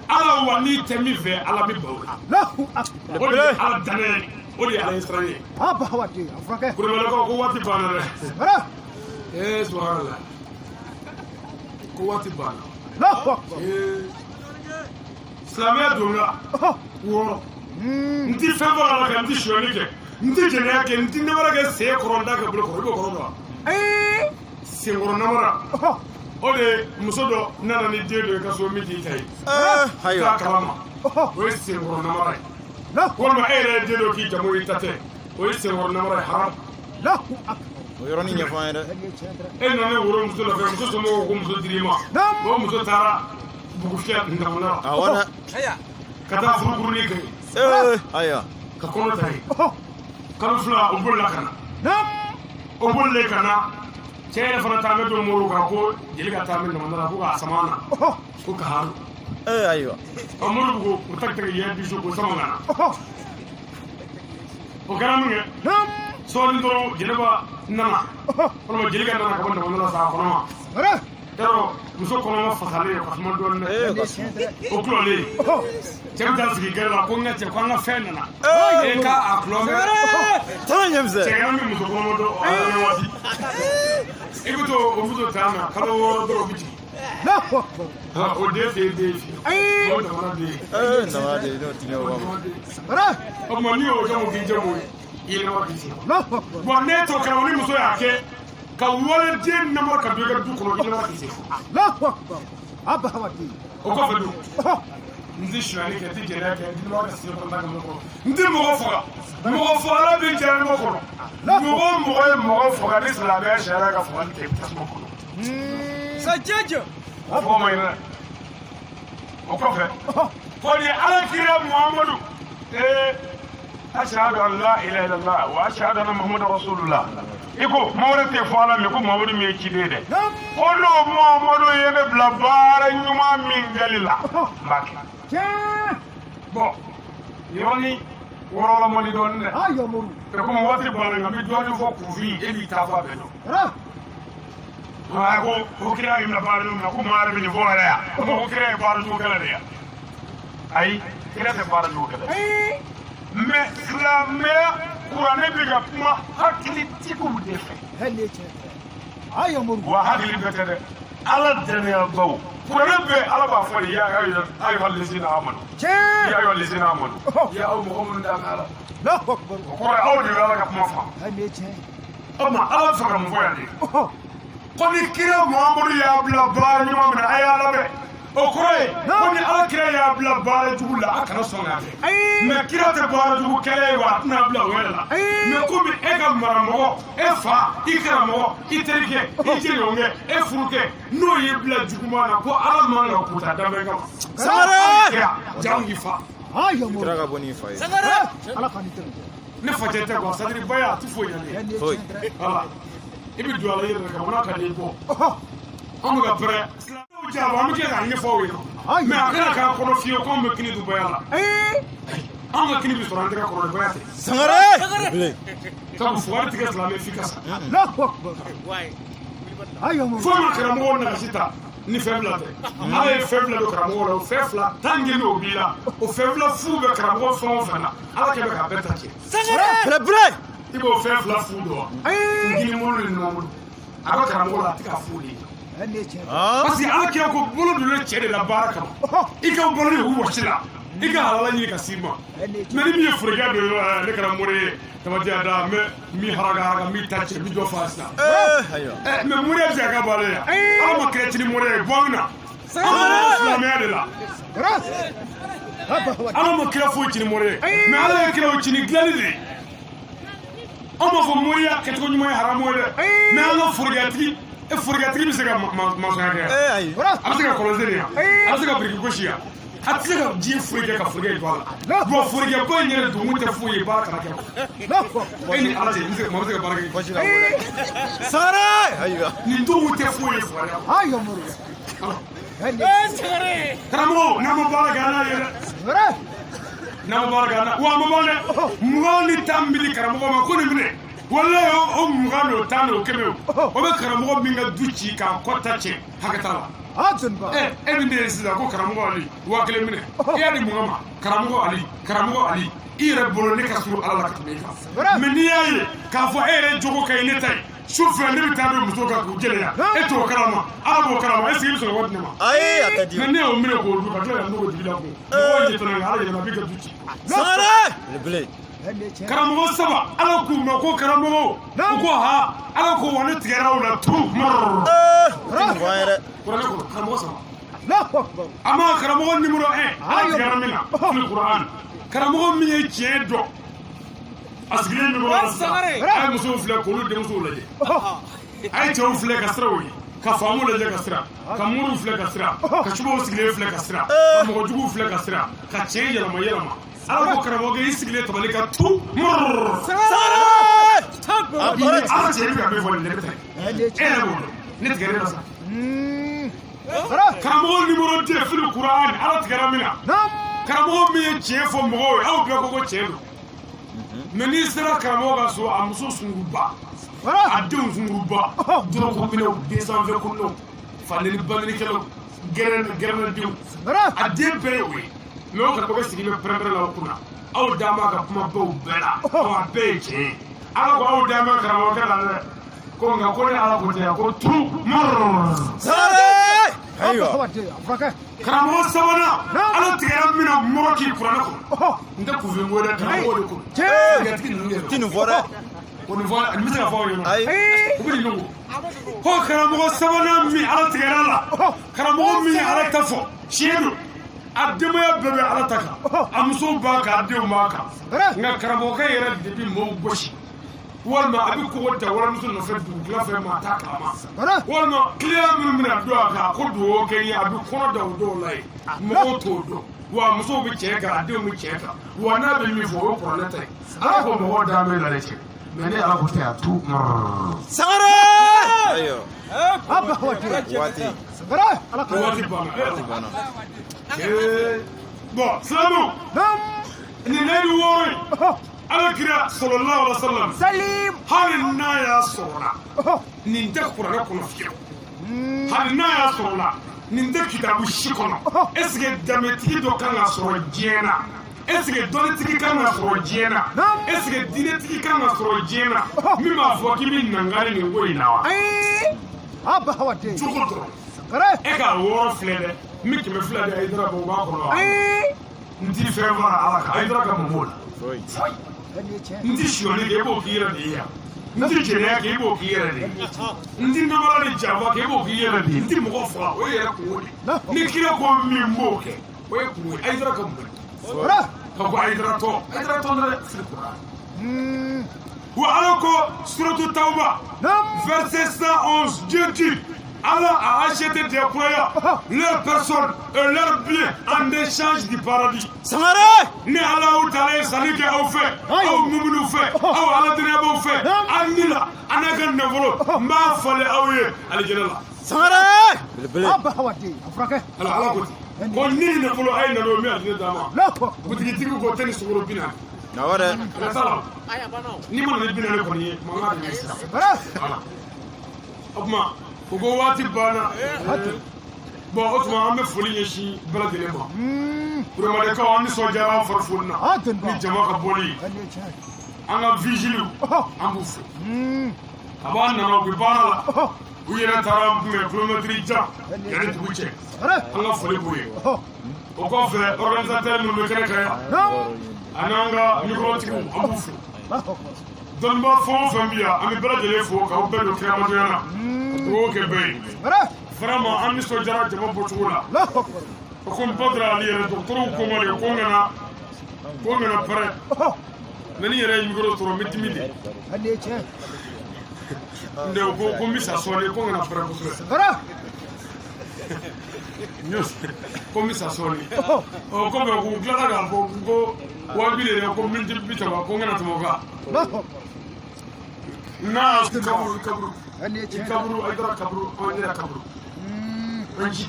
ala wa n'i tɛ min fɛ ala bɛ baw la o de ye ala danaya ye o de ye ala ye sira ye kurubɛlɛkaw ko waati banna dɛ subhanallah ko waati banna silamɛya donna wɔɔrɔ n ti fɛn fɔ ala kan n ti sonyali kɛ n ti jɛnɛya kɛ n ti namara kɛ sen kɔrɔ n t'a kɛ bolo kɔrɔ i b'o kɔrɔ dɔn senkɔrɔ namara o de muso dɔ nana ni den dɔ ye ka so min t'i ta ye k'a kalama o ye senkɔrɔ namara ye walima e yɛrɛ ye den dɔ k'i jamu i ta tɛ o ye senkɔrɔ namara ye haram o yɔrɔnin ɲɛfɔ an ye dɛ e nana woro muso dɔ fɛ muso somɔgɔw ko muso dir'i ma o muso taara bugufiyɛ ndamuna la awɔ dɛ ka taa furukurunin kɛ ayiwa ka kɔnɔ ta ye kalo fila o bolila ka na o bolilen ka na cɛ yɛrɛ fana taa bɛ don mɔriw kan ko jeli ka taa bɛ ndamuna la ko k'a sama na ko ka haru ayiwa ɔ mɔriw ko o ta tɛgɛ yɛ bisu ko sama ka na o kɛra min kɛ sɔɔni dɔrɔn jeliba nana walima jeli ka nana ka bɔ ndamuna la sa a kɔnɔma yarɔ muso kɔnɔma fasalen ka suma dɔɔnin dɛ o kulɔlen cɛ bɛ taa sigi gɛrɛ la ko n ka cɛ ko an ka fɛn nana k'a kulɔ fɛ tama ɲɛmisɛn cɛ an bɛ muso kɔnɔma dɔ a yɛrɛ waati i bɛ to o muso ta na kalo wɔɔrɔ dɔrɔn bi jigin o den fɛ yen den fɛ o jamana den nama de n'o ti ɲɛ o ma o tuma n'i y'o jamu k'i jamu ye i ye nama k'i sigi bon ne t'o kɛra ni muso y'a kɛ ka waliden namara ka don i ka du kɔnɔ i nama k'i sigi o kɔfɛ dun n tɛ sonyali kɛ n tɛ jɛnɛya kɛ n tɛ nama ka sigi kɔnɔ n tɛ mɔgɔ faga mɔgɔ fagala bɛ jɛn ɲɔgɔn kɔnɔ mɔgɔ mɔgɔ ye mɔgɔ faga ni silamɛya sariya ka fagali kɛ tasuma kɔnɔ o fɔ ma ɲi dɛ o kɔfɛ ko nin ala kira muhamadu ashhadu an la ilaha illallah wa ashhadu anna muhammadan rasulullah i ko maa wɛrɛ tɛ fɔ ala min ko mamadu min ye ciden dɛ o don mamadu ye ne bila baara ɲuman min kɛli la n b'a kɛ bɔn yɔrɔnin wɔɔrɔlamɔli dɔɔnin dɛ e komi waati banna nka n bɛ dɔɔnin fɔ kunfin e b'i ta fɔ a bɛɛ dɔn ko kira ye mina baara ɲuman na ko maa yɛrɛ bɛ nin fɔ yɛrɛ yan ko kira ye baara jugu kɛlɛ de yan ayi kira tɛ baara jugu kɛlɛ mais silamɛya kuranɛ bɛ ka kuma hakilitigiw de fɛ wa hakili bɛɛ tɛ dɛ ala dɛmɛbaw kuranɛ bɛ ala b'a fɔ ya ayyuha allazina amanu ya ayyuha allazina amanu ya aw mɔgɔ minnu d'a ala o kɔrɔ aw de bɛ ala ka kuma faamu o tuma ala bɛ fɛ ka mun fɔ yan de ko ni kira Muhammadu y'a bila baara ɲuman min na a y'a labɛn o kɔrɔ ye ko ni Alakira y'a bila baara jugu la a kana sɔn k'a kɛ mais kira tɛ baara jugu kɛlɛ ye wa a tɛna bila o yɛrɛ la mais komi e ka maramɔgɔ e fa i karamɔgɔ i terikɛ i jɛɲɔgɔnkɛ e furukɛ n'o ye bila juguman na ko Ala man ka kuta danfɛn kama Sangare jango i fa kira ka bɔ n'i fa ye Sangare Ala ka ni tɛmɛ ne facɛ tɛ quoi c'est-à-dire baya a tɛ foyi ɲɛ ne foyi voilà i bɛ don a la i yɛrɛ kan n'a ka di i bɔ anw bɛ ka pɛrɛ silamɛw jaabi an bɛ kɛ k'a ɲɛfɔ aw ye mais a kana k'a kɔnɔ fiyewu ko anw bɛ kini dun baya la anw ka kini bɛ sɔrɔ an tɛgɛ kɔrɔ baya tɛ Sangare sabu fugari tigɛ silamɛ f'i ka sa Allahu fo ma karamɔgɔw nagasi ta ni fɛn fila tɛ Ala ye fɛn fila don karamɔgɔw la o fɛn fila tant que n'o b'i la o fɛn fila fu bɛ karamɔgɔ fɛn o fɛn na Ala kɛ bɛ k'a bɛɛ ta cɛ bere i b'o fɛn fila fu dɔn wa ginimolo ni nɔmolo a bɛ karamɔgɔ la a tɛ ka fu de ye parce que Ala kɛ ko bolo donnen cɛ de la baara kama i ka bolo de y'u wɔsi la i ka halala ɲini ka s'i ma mais ni min ye forokɛ don ne kɛra mori ye tamadiya da mɛ min haraka min ta cɛ min dɔ fa sisan mais moriya bɛ se ka bɔ ale la Ala ma kɛlɛtini moriya ye bɔ an na silamɛya de la Ala ma kira foyi cini moriya ye mais Ala ye kiraw cini dilanni de ye an b'a fɔ moriya kɛcogo ɲuman ye haramu ye dɛ mais an ka forokɛtigi bɛ se ka masɔnya kɛ yan a bɛ se ka kɔlɔnsen yan a bɛ se ka biriki gosi yan a tɛ se ka diɲɛ foyi kɛ ka forokɛ to a la bon forokɛ ko in yɛrɛ donkun tɛ foyi ye baara kana kɛ e ni Ala cɛ maa bɛ se ka baara kɛ Sangare nin donkun tɛ foyi ye forokɛ karamɔgɔ n'an ma baara kɛ an n'a ye dɛ n'an ma baara kɛ an na wa a ma ban dɛ 20 ni 10 mili karamɔgɔ ma ko nin minɛ walayi o 20 n'o 10 n'o 100 o bɛ karamɔgɔ min ka du ci k'a kɔta cɛ hakɛ t'a la e min de ye sisan ko karamɔgɔ Ali 1000 minɛ i y'a di mun ma karamɔgɔ Ali i yɛrɛ bolo ne ka surun Ala la ka tɛmɛ i kan mais n'i y'a ye k'a fɔ e yɛrɛ jogo ka ɲi ne ta ye su fɛ ne bɛ taa don muso kan k'u gɛlɛya e t'o kalama Ala b'o kalama est-ce que i bɛ sɔn ka wari di ne ma ayi a tɛ di mais ne y'o minɛ k'o dun ka tila ka n'o digi la kun mɔgɔw ɲɛ tɛna Ala yɛlɛma a b'i ka du ci Sangare karamɔgɔ saba Ala k'u ma ko karamɔgɔw u ko ha Ala ko wa ne tigɛra u la tu kuranɛ kɔnɔ karamɔgɔ saba a ma karamɔgɔ numéro 1 Ala tigɛra min na fili Kuran karamɔgɔ min ye tiɲɛ dɔn a sigilen numéro 1 a ye musow filɛ k'olu denmusow lajɛ a ye cɛw filɛ ka sira o ye ka faamu lajɛ ka sira ka muru filɛ ka sira ka subaw sigilen filɛ ka sira ka mɔgɔjuguw filɛ ka sira ka tiɲɛ yɛlɛma Ala ko karamɔgɔ i sigilen tabali ka tu Ala cɛ i bɛ ka min fɔ nin ne bɛ taa e yɛrɛ b'o dɔn ne tigɛra la sa karamɔgɔ numéro 2 fili Kuran Ala tigɛra min na karamɔgɔ min ye tiɲɛ fɔ mɔgɔw ye aw bɛɛ ko tiɲɛ don mais n'i sera karamɔgɔ ka so a muso sunguruba a denw sunguruba dɔrɔkɔminɛw densanfɛkundɛw fanɛni bangenikɛlaw gɛrɛndenw a den bɛɛ ye o ye mais o karamɔgɔ sigi bɛ pɛrɛn-pɛrɛn la o kunna aw d'a ma ka kumabaw bɛɛ la a bɛɛ ye tiɲɛ ye Ala ko aw d'a ma karamɔgɔkɛ la dɛ ko nka ko ne Ala ko tɛ ko tu karamɔgɔ sabanan Ala tigɛra min na mɔgɔ k'i kuranɛ kɔnɔ n tɛ kufin ko dɛ karamɔgɔ de kɔnɔ tigi ninnu yɛrɛ ti nin fɔ dɛ o nin fɔ nin bɛ se ka fɔ aw ye u bɛ nin ɲɔgɔn ko karamɔgɔ sabanan min Ala tigɛra la karamɔgɔ min ye Ala ta fɔ tiɲɛ don a denbaya bɛɛ bɛ Ala ta kan a musow b'a kan a denw b'a kan nka karamɔgɔkɛ yɛrɛ de bɛ maaw gosi walima a bɛ kogo ta waramuso nɔfɛ dugukila fɛ maa t'a kalama walima client minnu bɛna don a kan ko dugawu kɛ n ye a bɛ kɔnɔ da o dɔw la ye mɔgɔw t'o dɔn wa musow bɛ cɛ kan a denw bɛ cɛ kan wa n'a bɛ min fɔ o ye kuranɛ ta ye Ala ko mɔgɔw dan bɛ lajɛ cɛ mais ne Ala ko tɛ a tu Sangare waati banna bon silamɛw nin ne ni wɔɔrɔ in Alakira sallallahu alaihi wasallam hali n'a y'a sɔrɔ la nin tɛ kuranɛ kɔnɔ fiyewu hali n'a y'a sɔrɔ la nin tɛ kitabu si kɔnɔ est-ce que danbetigi dɔ kan ka sɔrɔ diɲɛ na est-ce que dɔnnitigi kan ka sɔrɔ diɲɛ na est-ce que diinɛtigi kan ka sɔrɔ diɲɛ na min b'a fɔ k'i bɛ nangari nin ko in na wa cogo dɔrɔn e ka wɔɔrɔ filɛ dɛ min 200 de Hayidara bɔ o b'a kɔnɔ wa n t'i fɛn fara Ala kan Hayidara ka mɔgɔw la n tɛ siyɔni kɛ e b'o k'i yɛrɛ de ye yan nti jɛnɛya kɛ i b'o k'i yɛrɛ de nti namara ni janfa kɛ i b'o k'i yɛrɛ de nti mɔgɔ faga o ye yɛrɛ kungo de ni kira ko min b'o kɛ o ye kungo ye Ayidara ka mun ka ko Ayidara tɔ dɛ fili kura wa ala ko suratu Tawba verset 111 Dieu dit Allah a acheté des croyants, leurs personnes et leurs biens en échange du paradis. Sangare! Ni Allah ou Ta'ala sali ke aw fait, aw mumunu fait, aw ala dina bo fait, anila anaga nevolo ma fale aw ye aljana la. Sangare! Abba hawati afrake. Allah ko ko ni nevolo ay na lo mi aljana dama. Lako. Butigi tigu ko teni suguro bina. Na wara. Sala. Ni mo ne bina le ko ni mo ma de sala. Voilà. Okuma Ogo waati banna bon o tuma an bɛ foli ɲɛsin bɛɛ lajɛlen ma kuremadekaw an nisɔndiyara an farifoni na ni jama ka bɔli an ka vigiliw an b'u fo a b'a nana u bɛ baara la u yɛrɛ taara an kunbɛn kilomɛtiri jan yanni dugu cɛ an ka foli b'u ye o kɔfɛ organisateur minnu bɛ kɛnɛ kan yan ani an ka mikɔrɔtigiw an b'u fo dɔnniba fɛn o fɛn bɛ yan an bɛ bɛɛ lajɛlen fo k'aw bɛɛ don kiramadɔnya na o ke bɛɛ vraiment an nisɔndiyara jama bɔcogo la o ko n Badara Ali yɛrɛ dɔgɔtɔrɔw ko ma de ko n kana pɛrɛ mɛ ni yɛrɛ ye micro sɔrɔ n bɛ dimi de nde o ko n bɛ sa sɔɔni ko n kana pɛrɛ kosɛbɛ ko n bɛ sa sɔɔni ɔ kɔfɛ u tilala k'a fɔ ko 200 yɛrɛ ko miniti 30 ko n kana tɛmɛ o kan n'a kaburu Ayidara kaburu an yɛrɛ kaburu an ji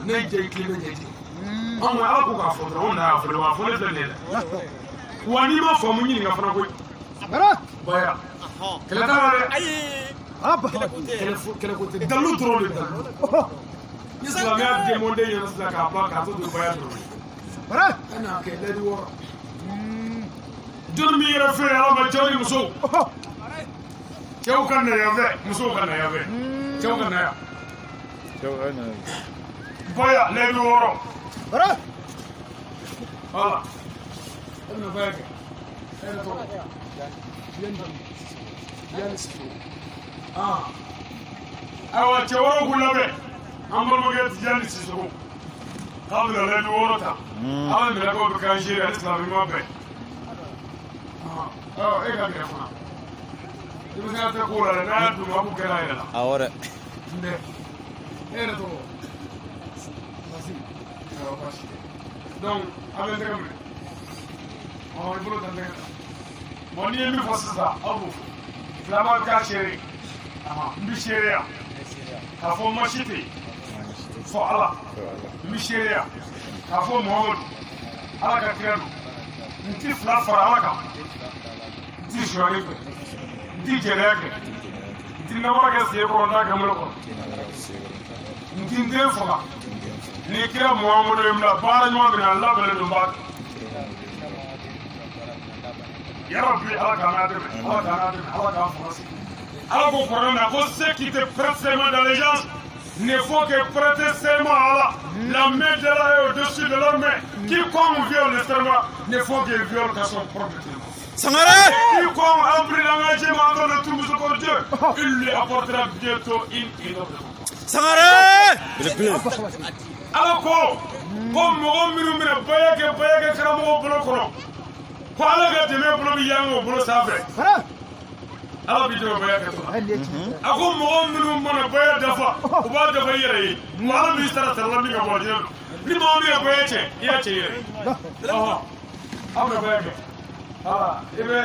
ne jɛ kile ne jɛ an ala ko k'a fɔ dɔrɔn anw y'a fɔ ne ma fɔ ne filɛ nin ye dɛ wa n'i ma faamu ɲininka fana koyi baya kɛlɛ t'a la dɛ kɛlɛ ko tɛ dalu dɔrɔn de dalu ni silamɛya démodé yɛrɛ sila k'a ban k'a to don baya dɔrɔn ka n'a kɛ lɛdi 6 jɔnni min yɛrɛ fɛ ala ma cɛw ni musow cɛw ka na yan fɛ musow ka na yan fɛ cɛw ka na yan baya lɛdi 6 voilà e bɛna baya kɛ e yɛrɛ tɔgɔ yanni sigi ayiwa cɛ wɔɔrɔ k'u labɛn an balimakɛ Tijani Sisoko k'a bɛna lɛdi 6 ta ala ni mɛlɛkɛw bɛ k'an seere ani silamɛ ɲuman bɛɛ e ka gɛrɛ fana i bɛ se ka tɛ ko la dɛ n'a y'a dun a b'u kɛra a yɛrɛ la awɔ dɛ nde e yɛrɛ tɔgɔ Basi basi donc a bɛ n tɛgɛ minɛ i bolo ta n tɛgɛ bon n'i ye min fɔ sisan aw b'o fɔ filama bɛ k'a seere n bɛ seereya k'a fɔ ma si tɛ fɔ ala n bɛ seereya k'a fɔ Muhamadu ala ka kira don n ti fila fara ala kan n ti sɔɔni fɛ n ti jɛnɛya kɛ n ti namara kɛ sen kɔrɔ n t'a kɛ n bolo kɔrɔ n ti n den faga ni kira Muhamadu ye n bila baara ɲuman min na n labɛnnen don n b'a kɛ yarabi ala k'an dɛmɛ ala k'an dɛmɛ ala k'an fanga sigi ala ko kɔrɔlen na ko ceux qui te prêtent serment d'allégeance ne faut que prêter serment à Allah. La main d'Allah est au-dessus de leur main. Quiconque viole le serment ne faut qu'il viole qu'à son propre témoin. Sangare! Quiconque a pris l'engagement dans le tout pour Dieu, il lui apportera bientôt une énorme récompense. Sangare! Alors ko mɔgɔ minnu bɛna baya kɛ karamɔgɔ bolo kɔnɔ ko ala ka dɛmɛ bolo bɛ yan o bolo sanfɛ ala bɛ dɛmɛ baya kɛ tɔgɔ a ko mɔgɔ minnu mana baya dafa u b'a dafa i yɛrɛ ye nka ala min sara sarala min ka bɔ diɲɛ ni mɔgɔ min ye baya cɛ i y'a cɛ i yɛrɛ ɔhɔn aw bɛ baya kɛ i bɛ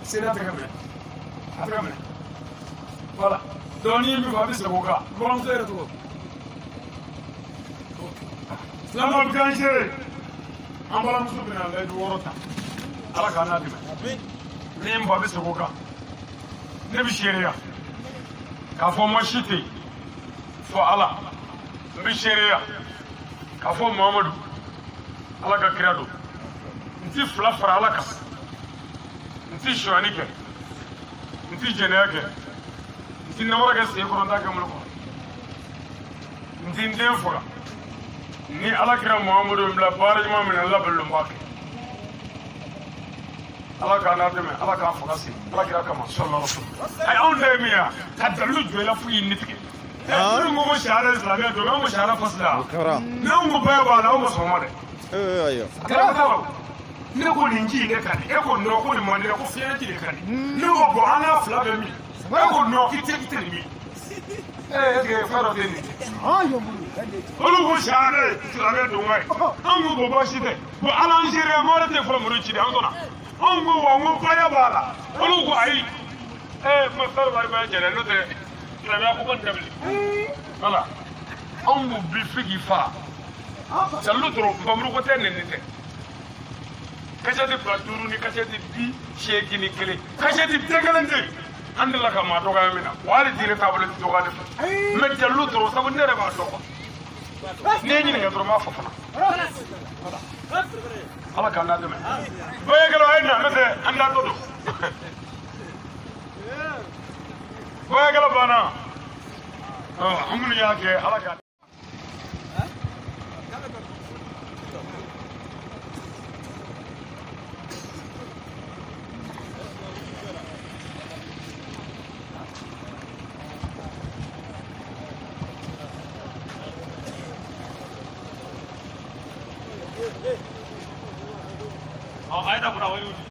senna tɛgɛ minɛ a tɛgɛ minɛ voilà donc n'i ye min fɔ a bɛ segin o kan buramuso yɛrɛ tɔgɔ filama bɛ k'an seere an balimamuso bɛna lɛdi 6 ta ala k'an n'a dɛmɛ ne ye n fɔ a bɛ segin o kan ne bɛ seereya k'a fɔ ma si tɛ yen fɔ ala n bɛ seereya k'a fɔ Muhamadu ala ka kira don n ti fila fara ala kan n ti sɔnyani kɛ n ti jɛnɛya kɛ n ti namara kɛ sen kɔrɔ n t'a kɛ n bolo kɔrɔ n ti n den faga ni ala kira Muhamadu bila baara ɲuman min na labɛnnen b'a kɛ ala ka na dɛmɛ ala k'a faga se ala kira kama sallallahu alaihi wasallam ay anw da min ya ka dalu jɔla fu yi nitigi ni ko sariya islamiya do ko sariya fasila n'anw ko bɛɛ b'a la anw ko sɔgɔma dɛ kɛra ka ne ko nin ji ne ka di e ko nɔ ko nin man di ko fiɲɛ ji de ka di ne ko bɔn an n'a fila bɛ min e ko nɔ k'i tɛ nin min fɛn dɔ tɛ nin kɛ olu ko sariya islamiya don wa ye anw ko bɔ baasi tɛ bɔn ala an seereya mɔgɔ wɛrɛ tɛ fɔlɔ muru ci de an sɔnna anw ko wa n ko baya b'a la olu ko ayi ma fɛn wɛrɛ bɛ jɛnɛ n'o tɛ silamɛya ko kɔni dabili wala anw ko bi f'i k'i fa salilu dɔrɔn nbamuru ko tɛ nɛni tɛ kasɛti 5 ni kasɛti 8 ni 1 kasɛti 2 tɛ an delila ka maa dɔgɔya min na wa hali diinɛ taabolo tɛ dɔgɔya ne fɛ mɛ jalilu dɔrɔn sabu ne yɛrɛ b'a dɔn kuwa n'i ye ɲininka dɔrɔn n b'a fɔ fana ala k'an n'a dɛmɛ bɔyɛkɛlaw a ye na n'o tɛ an t'a tɔ don bɔyɛkɛlaw banna an minnu y'a kɛ ala k'a Ay, na, bravo.